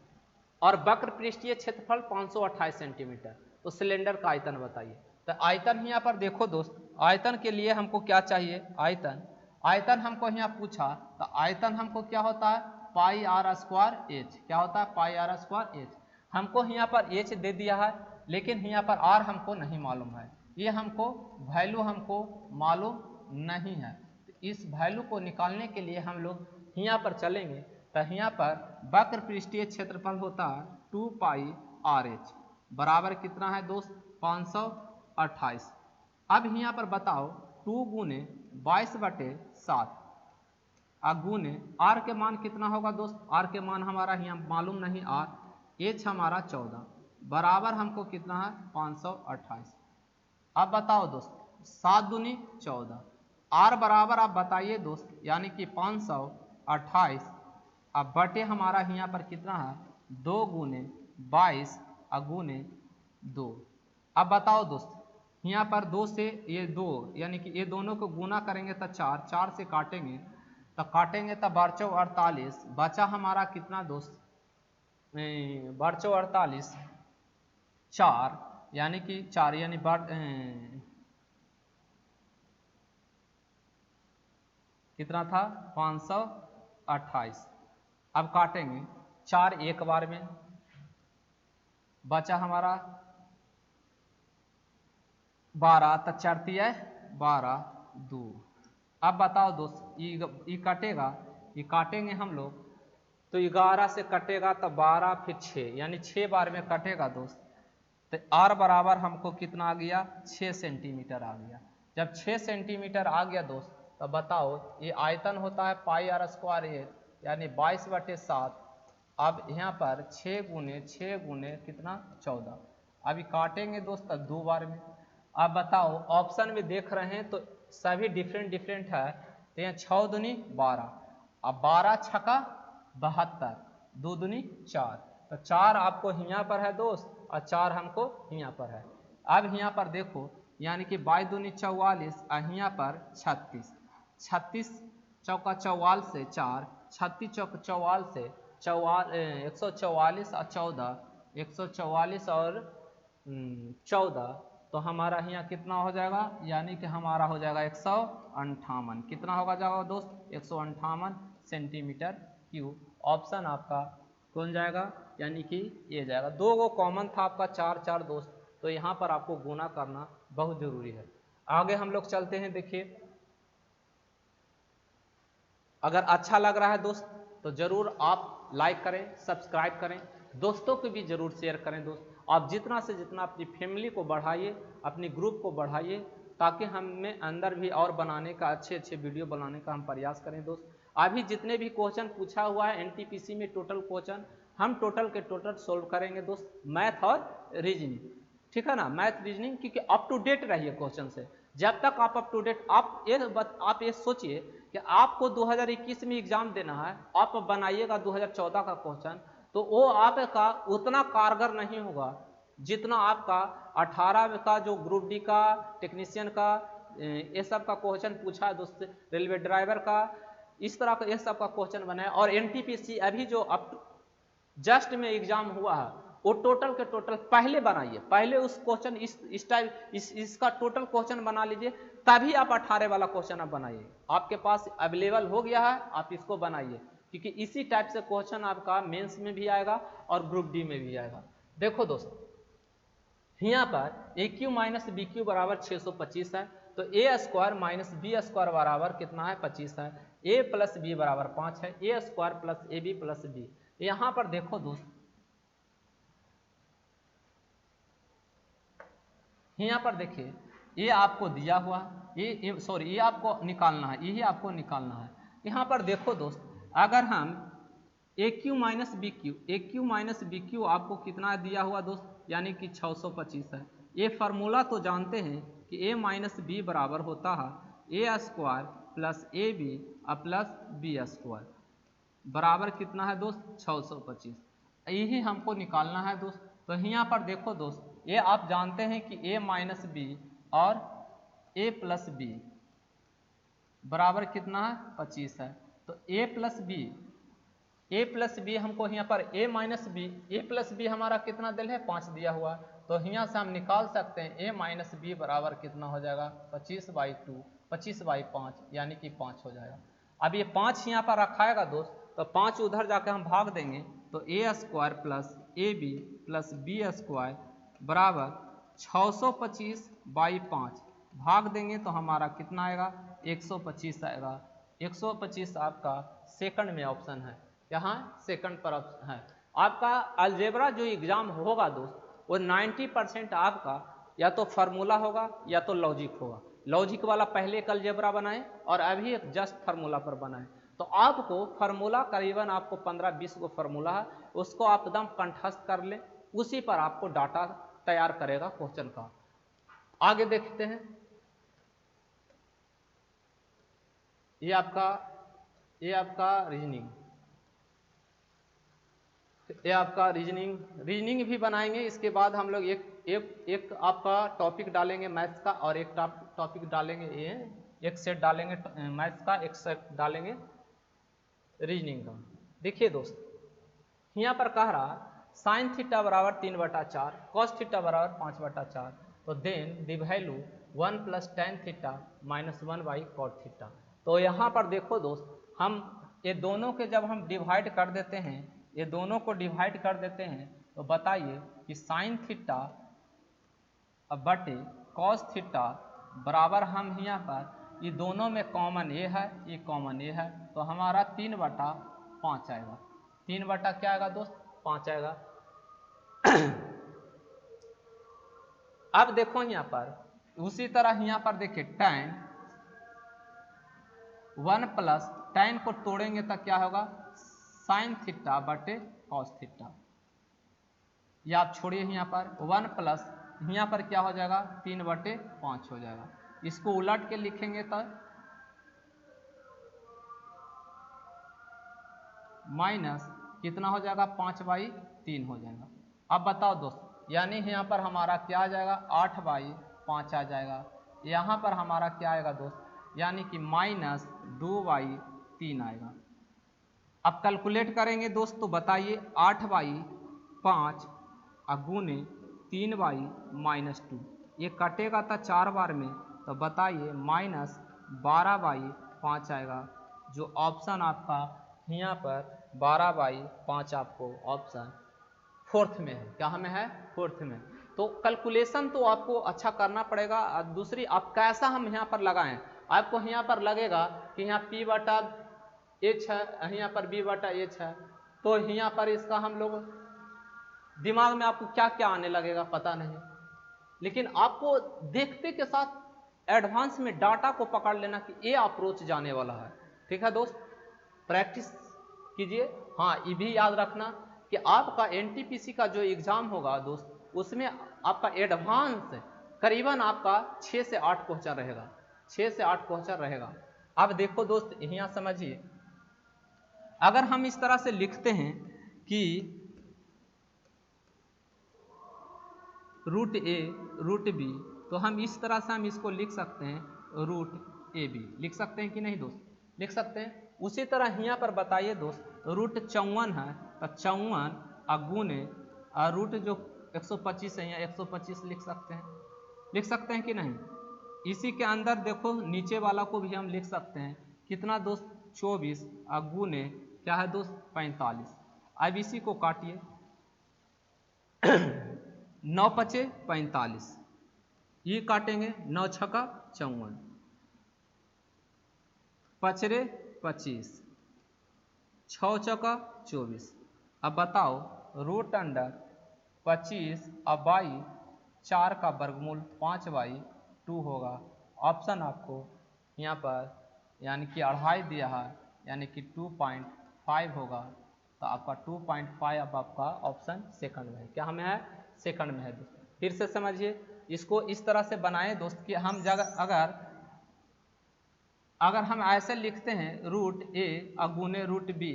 Speaker 1: और वक्र पृष्ठीय क्षेत्रफल 528 सेंटीमीटर, तो सिलेंडर का आयतन बताइए। तो आयतन यहाँ पर देखो दोस्त, आयतन के लिए हमको क्या चाहिए, आयतन हमको यहाँ पूछा, तो आयतन हमको क्या होता है, पाई आर स्क्वायर एच, क्या होता है, पाई आर स्क्वायर एच। हमको यहाँ पर एच दे दिया है, लेकिन यहाँ पर आर हमको नहीं मालूम है, ये हमको वैल्यू हमको मालूम नहीं है। तो इस वैल्यू को निकालने के लिए हम लोग यहाँ पर चलेंगे, तो यहाँ पर वक्र पृष्ठीय क्षेत्रफल होता है 2 पाई आर एच बराबर कितना है दोस्त, 528। अब यहाँ पर बताओ 2 गुने 22/7 गुने आर के मान कितना होगा दोस्त, आर के मान हमारा यहाँ मालूम नहीं, आर एच हमारा 14 बराबर हमको कितना है 528। अब बताओ दोस्त 7 दूनी 14, आर बराबर आप बताइए दोस्त, यानी कि 528 अब बटे हमारा यहाँ पर कितना है 2 गुने 22 गुने 2। अब बताओ दोस्त यहाँ पर 2 से ये 2 यानी कि ये दोनों को गुना करेंगे तो 4, 4 से काटेंगे तो 12 48, बचा हमारा कितना दोस्त, 48 4 यानी कि 4 यानी कितना था 528। अब काटेंगे 4 एक बार में, बचा हमारा 12, तो 4 तिया 12 2। अब बताओ दोस्त ये कटेगा, ये काटेंगे हम लोग तो 11 से कटेगा तो 12 फिर 6 यानी 6 बार में कटेगा दोस्त। तो आर बराबर हमको कितना आ गया 6 सेंटीमीटर आ गया। जब 6 सेंटीमीटर आ गया दोस्त तो बताओ ये आयतन होता है पाई आर स्क्वायर एच यानी 22/7। अब यहाँ पर 6 गुने कितना 14। अभी काटेंगे दोस्त 2 बार में। अब बताओ ऑप्शन में देख रहे हैं तो सभी डिफरेंट है, तो यहाँ 6 दूनी 12, अब 12 छक्का 72, 2 दूनी 4, तो 4 आपको यहाँ पर है दोस्त और 4 हमको यहाँ पर है। अब यहाँ पर देखो यानी कि 22 दूनी 44 और यहाँ पर 36, 36 चौका 44 से 4, 36 चौक 44 से 144 और 14, 144 और 14, तो हमारा यहाँ कितना हो जाएगा, यानी कि हमारा हो जाएगा 158। कितना होगा जाएगा दोस्त 158 सेंटीमीटर क्यूब। ऑप्शन आपका कौन जाएगा, यानी कि ये जाएगा। 2 गो कॉमन था आपका 4 4 दोस्त, तो यहाँ पर आपको गुना करना बहुत जरूरी है। आगे हम लोग चलते हैं। देखिए अगर अच्छा लग रहा है दोस्त तो जरूर आप लाइक करें, सब्सक्राइब करें, दोस्तों को भी जरूर शेयर करें दोस्त। आप जितना से जितना अपनी फैमिली को बढ़ाइए, अपनी ग्रुप को बढ़ाइए, ताकि हमें अंदर भी और बनाने का अच्छे वीडियो बनाने का हम प्रयास करें दोस्त। अभी जितने भी क्वेश्चन पूछा हुआ है एनटीपीसी में टोटल क्वेश्चन हम टोटल के टोटल सोल्व करेंगे दोस्त, मैथ और रीजनिंग, ठीक है ना, मैथ रीजनिंग, क्योंकि अप टू डेट रहिए क्वेश्चन से। जब तक आप अप टू डेट, आप ये सोचिए कि आपको 2021 में एग्जाम देना है, आप बनाइएगा 2014 का क्वेश्चन, तो वो आपका उतना कारगर नहीं होगा जितना आपका 18 का जो ग्रुप डी का, टेक्नीशियन का, ये सब का क्वेश्चन पूछा है दोस्त, रेलवे ड्राइवर का, इस तरह का ये सब का क्वेश्चन बना है। और एनटीपीसी अभी जो अब जस्ट में एग्जाम हुआ है वो टोटल के टोटल पहले बनाइए, पहले उस क्वेश्चन इस टाइप इसका टोटल क्वेश्चन बना लीजिए, तभी आप 18 वाला क्वेश्चन आप बनाइए। आपके पास अवेलेबल हो गया है, आप इसको बनाइए, क्योंकि इसी टाइप से क्वेश्चन आपका मेंस में भी आएगा और ग्रुप डी में भी आएगा। देखो दोस्त यहाँ पर ए क्यू माइनस बी क्यू बराबर 625 है, तो ए स्क्वायर माइनस बी स्क्वायर बराबर कितना है 25 है, ए प्लस बी बराबर 5 है, A square plus A B plus B. यहाँ पर देखो दोस्त यहाँ पर देखिए ये आपको दिया हुआ, ये आपको निकालना है, यही आपको निकालना है। यहाँ पर देखो दोस्त अगर हम ए क्यू माइनस बी क्यू आपको कितना दिया हुआ दोस्त, यानी कि 625 है। ये फार्मूला तो जानते हैं कि ए माइनस बी बराबर होता है A square plus A B plus B square. बराबर कितना है दोस्त 625। यही हमको निकालना है दोस्त। तो यहाँ पर देखो दोस्त, ये आप जानते हैं कि a माइनस बी और a प्लस बी बराबर कितना है 25 है। तो a प्लस बी हमको यहाँ पर a minus B, A plus B हमारा कितना दिल है 5 दिया हुआ। तो यहाँ से हम निकाल सकते हैं a माइनस बी बराबर कितना हो जाएगा 25/2, 25/5 यानी कि 5 हो जाएगा। अब ये 5 यहाँ पर रखाएगा दोस्त, तो 5 उधर जाकर हम भाग देंगे तो a² plus ab plus B square बराबर 625/5 भाग देंगे तो हमारा कितना आएगा 125 आएगा। 125 आपका सेकंड में ऑप्शन है, यहाँ सेकंड पर ऑप्शन है। आपका अलजेब्रा जो एग्जाम होगा दोस्त वो 90% आपका या तो फार्मूला होगा या तो लॉजिक होगा। लॉजिक वाला पहले एक अलजेब्रा बनाएं और अभी एक जस्ट फार्मूला पर बनाएं। तो आपको फार्मूला करीबन आपको 15-20 को फार्मूला है, उसको आप एकदम कंठस्थ कर लें, उसी पर आपको डाटा तैयार करेगा क्वेश्चन का। आगे देखते हैं। ये आपका रीजनिंग भी बनाएंगे। इसके बाद हम लोग एक आपका टॉपिक डालेंगे मैथ्स का और एक टॉपिक डालेंगे, एक सेट डालेंगे मैथ्स का, एक सेट डालेंगे रीजनिंग का। देखिए दोस्त, यहाँ पर कह रहा साइन थीटा बराबर 3/4, कॉस थीटा बराबर 5/4, तो then the value 1 + tan theta -1 cot theta. तो यहाँ पर देखो दोस्त, हम ये दोनों के जब हम डिवाइड कर देते हैं, ये दोनों को डिवाइड कर देते हैं, तो बताइए कि साइन थीटा बटे कॉस थीटा बराबर, हम यहाँ पर ये दोनों में कॉमन ये है, ये कॉमन ये है, तो हमारा 3/5 आएगा। 3 बटा क्या आएगा दोस्त 5 आएगा। अब देखो यहाँ पर उसी तरह यहाँ पर देखिए tan 1 + tan को तोड़ेंगे तो क्या होगा साइन थीटा बटे कॉस थीटा। या आप छोड़िए, यहाँ पर 1 प्लस यहाँ पर क्या हो जाएगा 3/5 हो जाएगा। इसको उलट के लिखेंगे तो माइनस कितना हो जाएगा 5/3 हो जाएगा। अब बताओ दोस्त, यानी यहाँ पर हमारा क्या आ जाएगा 8/5 आ जाएगा। यहाँ पर हमारा क्या आएगा दोस्त, यानी कि -2/3 आएगा। अब कैलकुलेट करेंगे दोस्त, तो बताइए 8/5 गुने 3/-2, ये कटेगा था 4 बार में, तो बताइए -12/5 आएगा। जो ऑप्शन आपका यहाँ पर 12/5 आपको ऑप्शन फोर्थ में है। क्या में है फोर्थ में। तो कैलकुलेशन तो आपको अच्छा करना पड़ेगा। दूसरी आप कैसा हम यहाँ पर लगाएं, आपको यहाँ पर लगेगा कि यहाँ P/H है, यहाँ पर B/H है, तो यहाँ पर इसका हम लोग दिमाग में आपको क्या क्या आने लगेगा पता नहीं, लेकिन आपको देखते के साथ एडवांस में डाटा को पकड़ लेना कि ये अप्रोच जाने वाला है। ठीक है दोस्त, प्रैक्टिस कीजिए। हाँ, ये भी याद रखना कि आपका एनटीपीसी का जो एग्जाम होगा दोस्त, उसमें आपका एडवांस करीबन आपका 6 से 8 क्वेश्चन रहेगा, 6 से 8 क्वेश्चन रहेगा। अब देखो दोस्त, यहाँ समझिए, अगर हम इस तरह से लिखते हैं कि √A √B, तो हम इस तरह से हम इसको लिख सकते हैं √AB, लिख सकते हैं कि नहीं दोस्त, लिख सकते हैं। उसी तरह यहाँ पर बताइए दोस्त, √54 है तो 54 गुने रूट जो 125 है, यहाँ 125 लिख सकते हैं कि नहीं। इसी के अंदर देखो नीचे वाला को भी हम लिख सकते हैं, कितना दोस्त 24 गुने क्या है दोस्त 45। अब इसी को काटिए 9×5 = 45, ये काटेंगे 9×6 = 54, 5×5 = 25, 6×4 = 24। अब बताओ √25 अब 4 का वर्गमूल 5/2 होगा। ऑप्शन आपको यहाँ पर यानी कि 2.5 दिया है, यानी कि 2.5 होगा। तो आपका 2.5 अब आपका ऑप्शन सेकंड में है। क्या हमें है सेकंड में है दोस्त। फिर से समझिए, इसको इस तरह से बनाएं दोस्त कि हम अगर अगर हम ऐसे लिखते हैं रूट ए अगुने रूट बी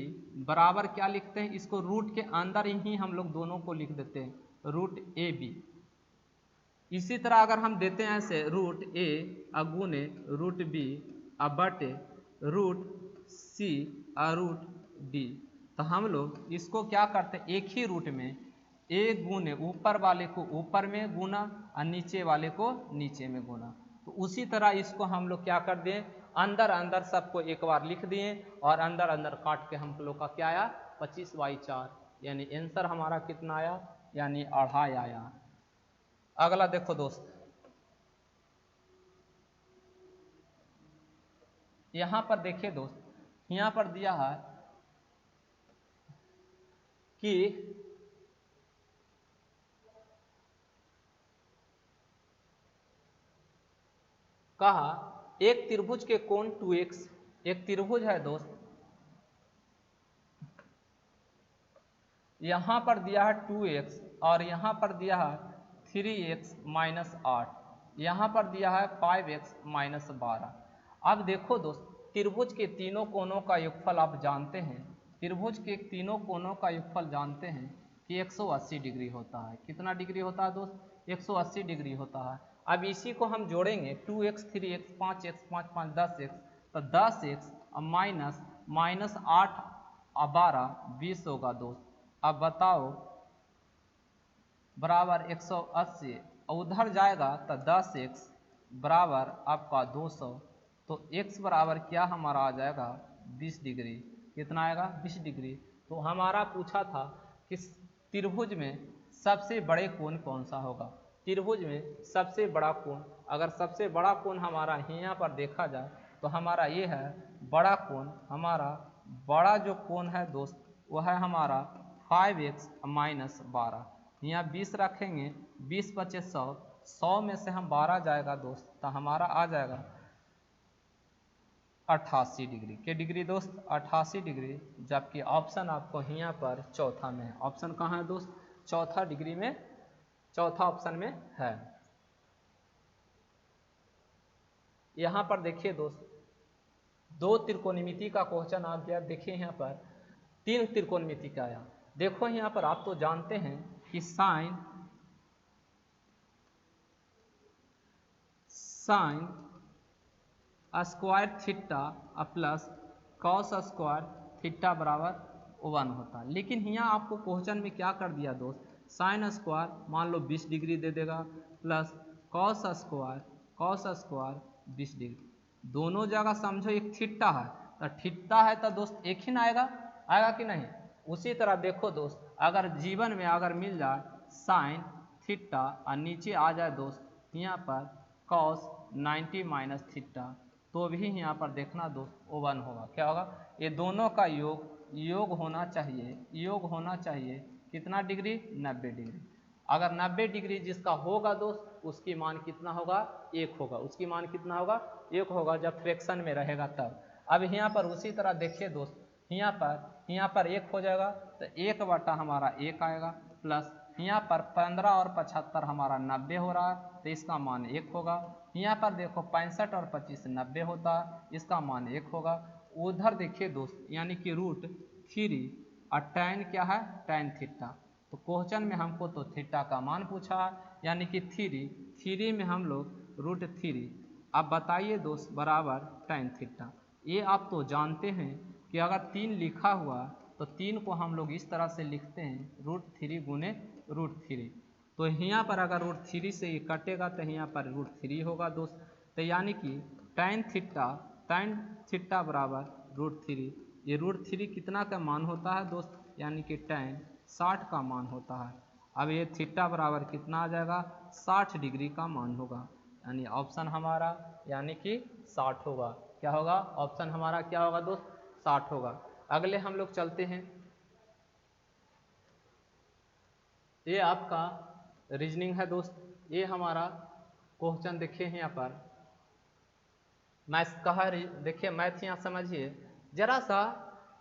Speaker 1: बराबर क्या लिखते हैं, इसको रूट के अंदर ही हम लोग दोनों को लिख देते हैं रूट ए बी। इसी तरह अगर हम देते हैं ऐसे रूट ए अगुने रूट बी बटे रूट सी रूट डी, तो हम लोग इसको क्या करते हैं एक ही रूट में ए गुने ऊपर वाले को ऊपर में गुना और नीचे वाले को नीचे में गुना। तो उसी तरह इसको हम लोग क्या कर दिए अंदर अंदर सबको एक बार लिख दिए और अंदर अंदर काट के हम लोग का क्या आया 25/4, यानी आंसर हमारा कितना आया यानी 2.5 आया। अगला देखो दोस्त, यहां पर देखिए दोस्त, यहां पर दिया है कि कहा एक त्रिभुज के कोण 2x, एक त्रिभुज है दोस्त, यहां पर दिया है 2x और यहां पर दिया है 3x माइनस 8, यहां पर दिया है 5x माइनस 12। अब देखो दोस्त, त्रिभुज के तीनों कोणों का योगफल आप जानते हैं, त्रिभुज के तीनों कोणों का योगफल जानते हैं कि 180 डिग्री होता है। कितना डिग्री होता है दोस्त, 180 डिग्री होता है। अब इसी को हम जोड़ेंगे 2x 3x 5x 5 5 10x, तो 10x माइनस माइनस 8 और 12 20 होगा दोस्त। अब बताओ बराबर 180 उधर जाएगा तो 10x बराबर आपका 200, तो x बराबर क्या हमारा आ जाएगा 20 डिग्री। कितना आएगा 20 डिग्री। तो हमारा पूछा था कि त्रिभुज में सबसे बड़े कोण कौन सा होगा, त्रिभुज में सबसे बड़ा कोण, अगर सबसे बड़ा कोण हमारा यहाँ पर देखा जाए तो हमारा ये है बड़ा कोण, हमारा बड़ा जो कोण है दोस्त वह है हमारा 5x माइनस 12, यहाँ 20 रखेंगे 20 बचे 100, 100 में से हम 12 जाएगा दोस्त तो हमारा आ जाएगा 88 डिग्री। के डिग्री दोस्त 88 डिग्री, जबकि ऑप्शन आपको यहाँ पर चौथा में है। ऑप्शन कहाँ है दोस्त, चौथा डिग्री में, चौथा ऑप्शन में है। यहाँ पर देखिए दोस्त, दो त्रिकोणमिति का क्वेश्चन आ गया। देखिए यहाँ पर तीन त्रिकोणमिति का आया। देखो यहाँ पर आप तो जानते हैं कि sine square theta plus cos square theta बराबर 1 होता है। लेकिन यहाँ आपको क्वेश्चन में क्या कर दिया दोस्त, साइन स्क्वायर मान लो 20 डिग्री दे देगा प्लस कॉस स्क्वायर 20 डिग्री, दोनों जगह समझो एक थीटा है, तो थीटा है तो दोस्त एक ही ना आएगा, आएगा कि नहीं। उसी तरह देखो दोस्त, अगर जीवन में अगर मिल जाए साइन थीटा और नीचे आ जाए दोस्त यहाँ पर कॉस 90 माइनस थीटा, तो भी यहाँ पर देखना दोस्त 1 होगा। क्या होगा, ये दोनों का योग होना चाहिए, योग होना चाहिए कितना डिग्री 90 डिग्री। अगर 90 डिग्री जिसका होगा दोस्त उसकी मान कितना होगा 1 होगा, उसकी मान कितना होगा 1 होगा जब फ्रैक्शन में रहेगा तब। अब यहाँ पर उसी तरह देखिए दोस्त, यहाँ पर 1 हो जाएगा तो 1 बटा हमारा 1 आएगा प्लस यहाँ पर 15 और 75 हमारा 90 हो रहा है तो इसका मान 1 होगा। यहाँ पर देखो 65 और 25 90 होता है, इसका मान 1 होगा। उधर देखिए दोस्त यानी कि √3 और tan क्या है tan थीटा, तो क्वेश्चन में हमको तो थीटा का मान पूछा है यानी कि 3 में हम लोग √3। अब बताइए दोस्त बराबर tan थीटा। ये आप तो जानते हैं कि अगर 3 लिखा हुआ तो 3 को हम लोग इस तरह से लिखते हैं √3 गुने √3, तो यहाँ पर अगर √3 से ये कटेगा तो यहाँ पर √3 होगा दोस्त। तो यानी कि tan थीटा बराबर √3, ये √3 कितना का मान होता है दोस्त, यानी कि tan 60 का मान होता है। अब ये थीटा बराबर कितना आ जाएगा 60 डिग्री का मान होगा, यानी ऑप्शन हमारा यानी कि 60 होगा। क्या होगा, ऑप्शन हमारा क्या होगा दोस्त 60 होगा। अगले हम लोग चलते हैं, ये आपका रीजनिंग है दोस्त। ये हमारा क्वेश्चन देखिए यहाँ पर मैथ्स का है। देखिए मैथ यहाँ समझिए जरा सा,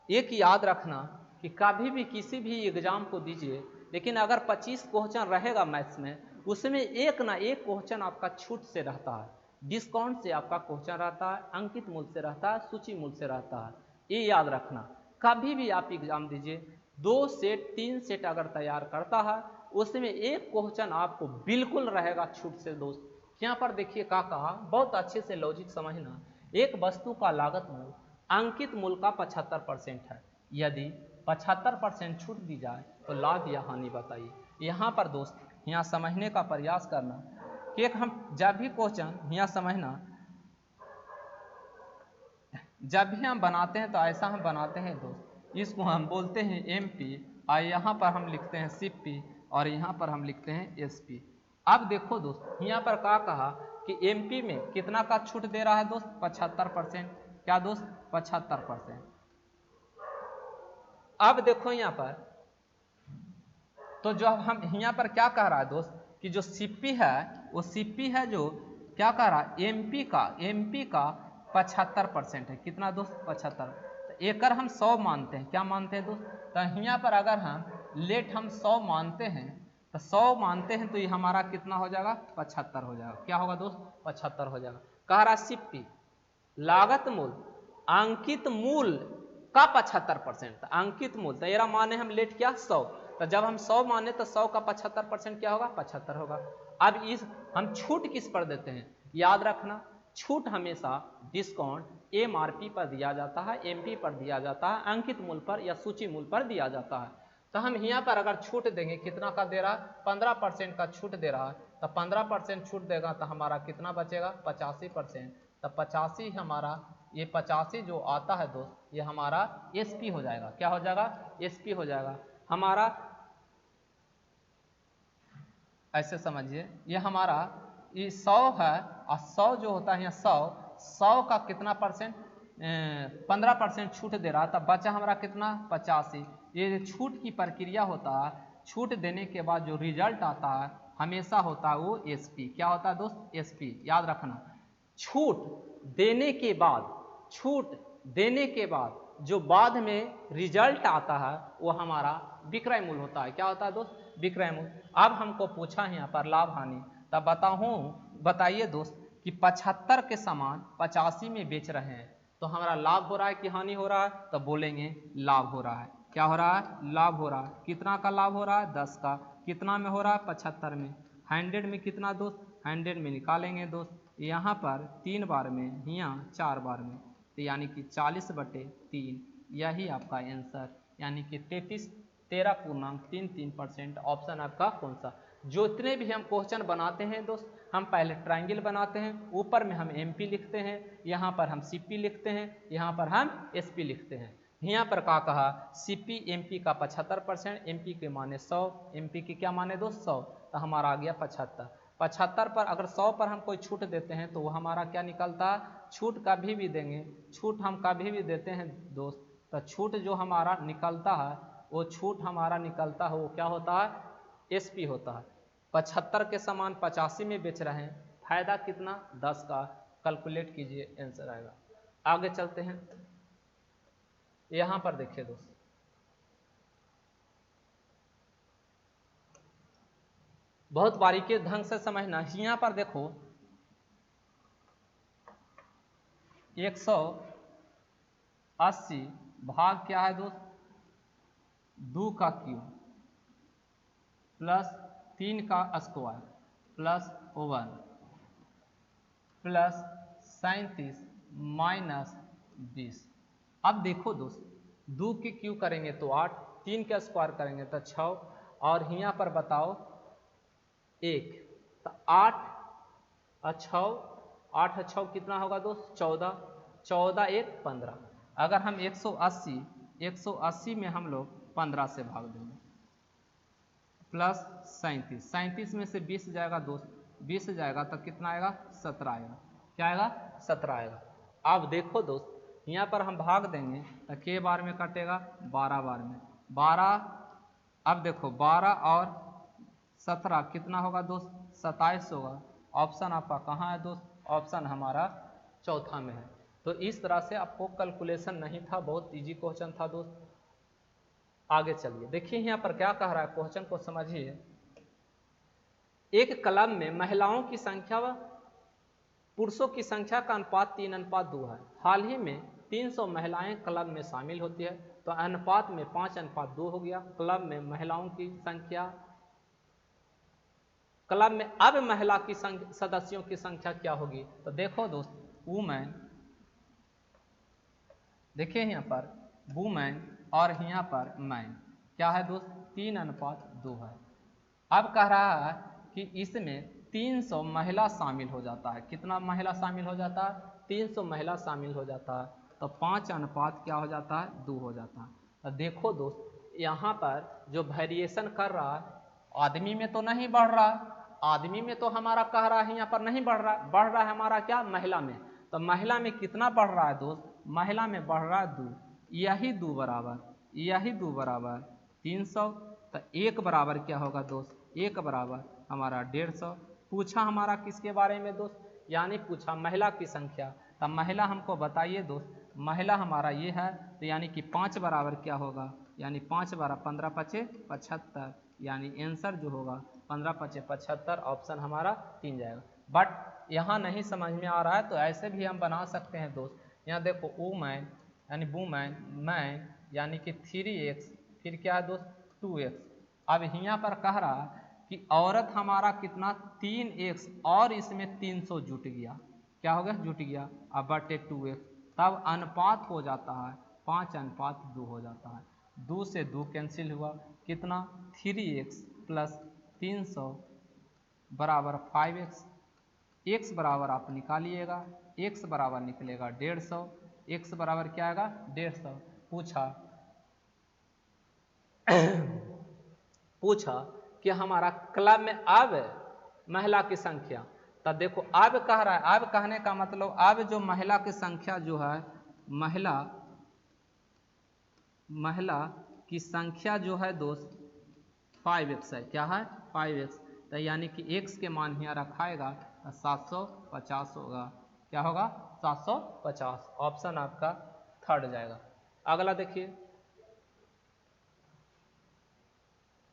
Speaker 1: एक याद रखना कि कभी भी किसी भी एग्जाम को दीजिए, लेकिन अगर 25 क्वेश्चन रहेगा मैथ्स में, उसमें एक ना एक क्वेश्चन आपका छूट से रहता है। डिस्काउंट से आपका क्वेश्चन रहता है, अंकित मूल्य से रहता है, सूची मूल्य से रहता है। ये याद रखना, कभी भी आप एग्जाम दीजिए 2 सेट 3 सेट अगर तैयार करता है उसमें एक क्वेश्चन आपको बिल्कुल रहेगा छूट से दोस्त। यहाँ पर देखिए क्या कहा, बहुत अच्छे से लॉजिक समझना। एक वस्तु का लागत मूल्य अंकित मूल्य का 75% है, यदि 75% छूट दी जाए तो लाभ या हानि बताइए। यहाँ पर दोस्त यहाँ समझने का प्रयास करना कि एक हम जब भी क्वेश्चन यहाँ समझना, जब भी हम बनाते हैं तो ऐसा हम बनाते हैं दोस्त, इसको हम बोलते हैं एमपी और यहाँ पर हम लिखते हैं सीपी और यहाँ पर हम लिखते हैं एसपी। अब देखो दोस्त यहाँ पर क्या कहा कि एमपी में कितना का छूट दे रहा है दोस्त, 75%। क्या दोस्त, 75%। अब देखो यहाँ पर, तो जो हम यहाँ पर क्या कह रहा है दोस्त कि जो सीपी है वो सीपी है जो क्या कह रहा है, एमपी का 75% है। कितना दोस्त, 75। तो एकर हम 100 मानते हैं। क्या मानते हैं दोस्त, तो यहाँ पर अगर हम लेट हम 100 मानते हैं तो 100 मानते हैं तो ये हमारा कितना हो जाएगा, 75 हो जाएगा। क्या होगा दोस्त, 75 हो जाएगा। कह रहा सीपी लागत मूल्य अंकित मूल्य का 75%, अंकित मूल्य तो एरा माने हम लेट क्या 100, तो जब हम 100 माने तो 100 का 75% क्या होगा, 75 होगा। अब इस हम छूट किस पर देते हैं, याद रखना छूट हमेशा डिस्काउंट एमआरपी पर दिया जाता है, एमपी पर दिया जाता है, अंकित मूल्य पर या सूची मूल्य पर दिया जाता है। तो हम यहाँ पर अगर छूट देंगे, कितना का दे रहा है, 15% का छूट दे रहा है, तो 15% छूट देगा तो हमारा कितना बचेगा, 85%। तो 85 हमारा, ये 85 जो आता है दोस्त, ये हमारा एसपी हो जाएगा। क्या हो जाएगा, एसपी हो जाएगा हमारा। ऐसे समझिए ये हमारा ये 100 है और 100 जो होता है यहाँ 100 का कितना परसेंट, 15% छूट दे रहा, तब बचा हमारा कितना, 85। ये छूट की प्रक्रिया होता है, छूट देने के बाद जो रिजल्ट आता है हमेशा होता है वो एसपी। क्या होता है दोस्त, एसपी। याद रखना छूट देने के बाद, छूट देने के बाद जो बाद में रिजल्ट आता है वो हमारा विक्रय मूल्य होता है। क्या होता है दोस्त, विक्रय मूल्य। अब हमको पूछा है यहाँ पर लाभ हानि, तब बताइए दोस्त कि 75 के सामान 85 में बेच रहे हैं तो हमारा लाभ हो रहा है कि हानि हो रहा है, तो बोलेंगे लाभ हो रहा है। क्या हो रहा है, लाभ हो रहा है। कितना का लाभ हो रहा है, 10 का। कितना में हो रहा है, 75 में। 100 में कितना दोस्त, 100 में निकालेंगे दोस्त, यहाँ पर 3 बार में, यहाँ 4 बार में, तो यानी कि 40/3, यही आपका आंसर, यानी कि 13.33%। ऑप्शन आपका कौन सा। जितने भी हम क्वेश्चन बनाते हैं दोस्त, हम पहले ट्रायंगल बनाते हैं, ऊपर में हम एमपी लिखते हैं, यहाँ पर हम सीपी लिखते हैं, यहाँ पर हम एसपी लिखते हैं। यहाँ पर क्या कहा, सीपी एमपी का 75%, एमपी के माने 100, एमपी के क्या माने दोस्त 100, तो हमारा आ गया 75। 75 पर अगर 100 पर हम कोई छूट देते हैं तो वो हमारा क्या निकलता है, छूट कभी भी देंगे, छूट हम कभी भी देते हैं दोस्त, तो छूट जो हमारा निकलता है वो छूट हमारा निकलता है वो क्या होता है, एसपी होता है। 75 के सामान 85 में बेच रहे हैं, फायदा कितना, 10 का। कैलकुलेट कीजिए, आंसर आएगा। आगे चलते हैं, यहां पर देखिए दोस्त, बहुत बारीकी ढंग से समझना। यहाँ पर देखो 180 भाग क्या है दोस्त, 2 का क्यूब प्लस 3 का स्क्वायर प्लस 1 प्लस 37 माइनस 20। अब देखो दोस्त 2 के क्यूब करेंगे तो 8, 3 का स्क्वायर करेंगे तो 6, और यहाँ पर बताओ 1, तो 8 और 6, 8 और 6 कितना होगा दोस्त, 14, 14 1 15। अगर हम 180 में हम लोग 15 से भाग देंगे, प्लस 37 में से 20 जाएगा दोस्त, 20 जाएगा तो कितना आएगा, 17 आएगा। क्या आएगा, 17 आएगा। अब देखो दोस्त यहाँ पर हम भाग देंगे तो के बार में कटेगा, 12 बार में, 12। अब देखो 12 और 17 कितना होगा दोस्त, 27 होगा। ऑप्शन आपका कहाँ है दोस्त, ऑप्शन हमारा चौथा में है। तो इस तरह से आपको कैलकुलेशन नहीं था, बहुत इजी क्वेश्चन था दोस्त। आगे चलिए देखिए यहाँ पर क्या कह रहा है, क्वेश्चन को समझिए। एक क्लब में महिलाओं की संख्या पुरुषों की संख्या का अनुपात 3:2 है। हाल ही में 300 महिलाएं क्लब में शामिल होती है, तो अनुपात में 5:2 हो गया। क्लब में महिलाओं की संख्या, क्लब में अब महिला की सदस्यों की संख्या क्या होगी? तो देखो दोस्त, वुमेन, देखिए यहाँ पर वुमेन और यहाँ पर मैन क्या है दोस्त? 3:2 है। अब कह रहा है कि इसमें 300 महिला शामिल हो जाता है। कितना महिला शामिल हो जाता है? 300 महिला शामिल हो जाता है, तो 5 अनुपात क्या हो जाता है? 2 हो जाता है। तो देखो दोस्त, यहाँ पर जो वेरिएशन कर रहा है, आदमी में तो नहीं बढ़ रहा, आदमी में तो हमारा कह रहा है यहाँ पर नहीं बढ़ रहा, बढ़ रहा है हमारा क्या? महिला में। तो महिला में कितना बढ़ रहा है दोस्त? महिला में बढ़ रहा है 2, यही 2 बराबर, यही 2 बराबर 300, तो 1 बराबर क्या होगा दोस्त? 1 बराबर हमारा 150। पूछा हमारा किसके बारे में दोस्त? यानी पूछा महिला की संख्या। तब महिला हमको बताइए दोस्त, महिला हमारा ये है, तो यानी कि 5 बराबर क्या होगा? यानी 5 बराबर 15 पचे 75, यानी आंसर जो होगा 15 पचे 75, ऑप्शन हमारा 3 जाएगा। बट यहाँ नहीं समझ में आ रहा है, तो ऐसे भी हम बना सकते हैं दोस्त। यहाँ देखो वुमेन यानी वुमेन, मैन यानी कि 3x, फिर क्या है दोस्त? 2x। अब यहाँ पर कह रहा कि औरत हमारा कितना? 3x, और इसमें 300 जुट गया, क्या हो गया? जुट गया। अब बटे 2x, तब अनुपात हो जाता है 5:2 हो जाता है। 2 से 2 कैंसिल हुआ, कितना? 3x प्लस 300 बराबर 5x। x बराबर आप निकालिएगा, x बराबर निकलेगा 150, x बराबर क्या आएगा? 150। पूछा कि हमारा क्लब में अब महिला की संख्या, तब देखो अब कह रहा है, अब कहने का मतलब अब जो महिला की संख्या जो है, महिला की संख्या जो है दोस्त 5x है। क्या है? 5x। तो यानी कि x के मान यहाँ रखाएगा 750 होगा। क्या होगा? 750। ऑप्शन आपका थर्ड जाएगा। अगला देखिए,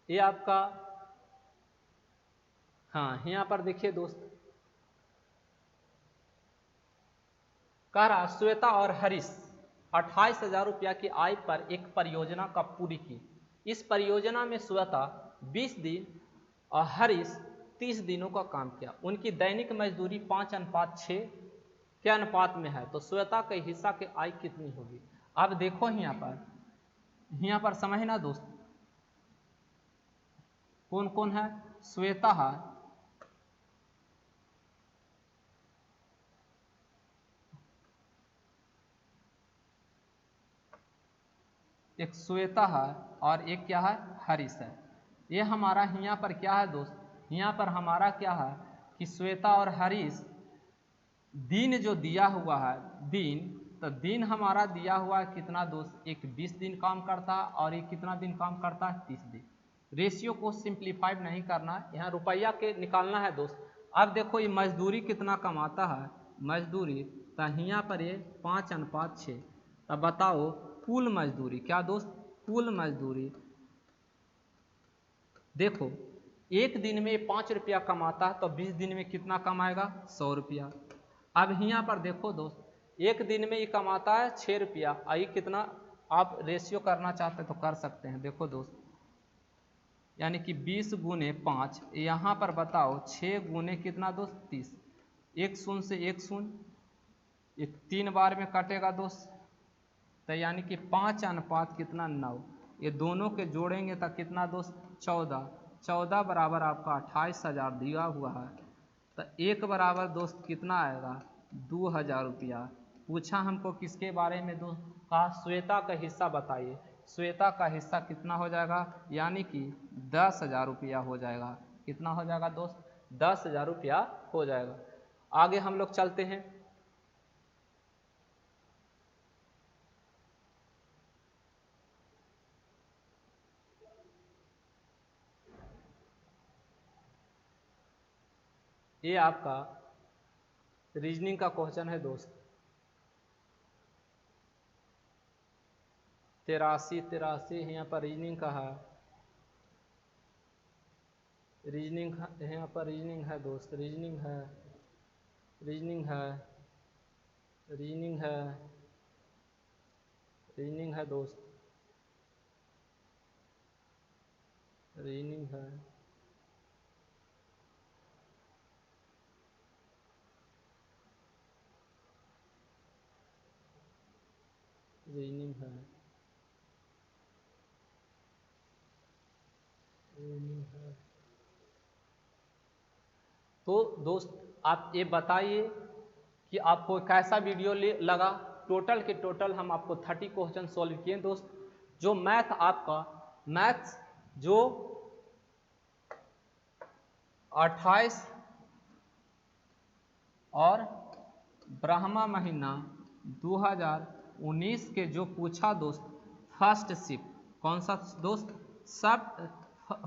Speaker 1: ये आपका, हाँ यहाँ पर देखिए दोस्त, कह रहा श्वेता और हरीश 28,000 रुपया की आय पर एक परियोजना का पूरी की। इस परियोजना में श्वेता 20 दिन और हरीश 30 दिनों का काम किया। उनकी दैनिक मजदूरी 5:6 के अनुपात में है, तो श्वेता के हिस्सा की आय कितनी होगी? अब देखो यहाँ पर समझना दोस्त, कौन कौन है? श्वेता है, एक श्वेता है, और एक क्या है? हरीश है। ये हमारा यहाँ पर क्या है दोस्त? यहाँ पर हमारा क्या है कि श्वेता और हरीश, दिन जो दिया हुआ है, दिन, तो दिन हमारा दिया हुआ है कितना दोस्त? एक 20 दिन काम करता है, और एक कितना दिन काम करता है? 30 दिन। रेशियो को सिंप्लीफाइड नहीं करना, यहाँ रुपया के निकालना है दोस्त। अब देखो ये मजदूरी कितना कमाता है, मजदूरी, तो यहाँ पर ये 5:6। तब बताओ कुल मजदूरी, क्या दोस्त? कुल मजदूरी देखो, एक दिन में 5 रुपया कमाता है, तो 20 दिन में कितना कमाएगा? 100 रुपया। अब यहाँ पर देखो दोस्त, एक दिन में ये कमाता है 6 रुपया, आई कितना? आप रेशियो करना चाहते तो कर सकते हैं। देखो दोस्त, यानी कि 20 गुने 5, यहाँ पर बताओ 6 गुने कितना दोस्त? 30। एक शून्य से एक शून्य, ये 3 बार में कटेगा दोस्त, तो यानी कि 5 अनुपात कितना? 9। ये दोनों के जोड़ेंगे तो कितना दोस्त? 14। 14 बराबर आपका 28,000 दिया हुआ है, तो एक बराबर दोस्त कितना आएगा? 2,000 रुपया। पूछा हमको किसके बारे में दोस्त? कहा श्वेता का हिस्सा बताइए। श्वेता का हिस्सा कितना हो जाएगा? यानी कि 10,000 रुपया हो जाएगा। कितना हो जाएगा दोस्त? 10,000 रुपया हो जाएगा। आगे हम लोग चलते हैं। ये आपका रीजनिंग का क्वेश्चन है दोस्त। 83 यहाँ पर रीजनिंग का है, रीजनिंग यहाँ पर रीजनिंग है दोस्त, रीजनिंग है, रीजनिंग है, रीजनिंग है, रीजनिंग है दोस्त, रीजनिंग है, रीजनिंग है, रीजनिंग है। तो दोस्त आप ये बताइए कि आपको कैसा वीडियो लगा। टोटल के टोटल हम आपको 30 क्वेश्चन सॉल्व किए दोस्त। जो मैथ आपका मैथ्स जो 28 और ब्रह्मा महीना 2019 के जो पूछा दोस्त, फर्स्ट शिफ्ट, कौन सा दोस्त, सब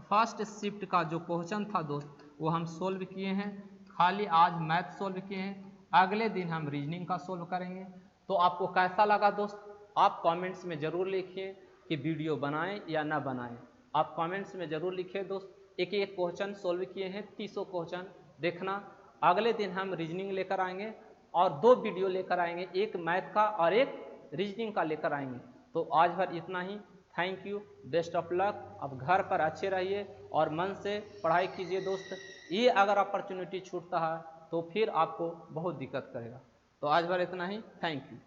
Speaker 1: फर्स्ट शिफ्ट का जो क्वेश्चन था दोस्त वो हम सोल्व किए हैं। खाली आज मैथ सोल्व किए हैं, अगले दिन हम रीजनिंग का सोल्व करेंगे। तो आपको कैसा लगा दोस्त, आप कमेंट्स में ज़रूर लिखिए कि वीडियो बनाएं या ना बनाएं। आप कमेंट्स में ज़रूर लिखिए दोस्त। एक एक क्वेश्चन सोल्व किए हैं, 30 क्वेश्चन देखना। अगले दिन हम रीजनिंग लेकर आएंगे और 2 वीडियो लेकर आएंगे, एक मैथ का और एक रीजनिंग का लेकर आएंगे। तो आज भर इतना ही। Thank you, best of luck. अब घर पर अच्छे रहिए और मन से पढ़ाई कीजिए दोस्त। ये अगर अपॉर्चुनिटी छूटता है तो फिर आपको बहुत दिक्कत करेगा। तो आज भर इतना ही, थैंक यू।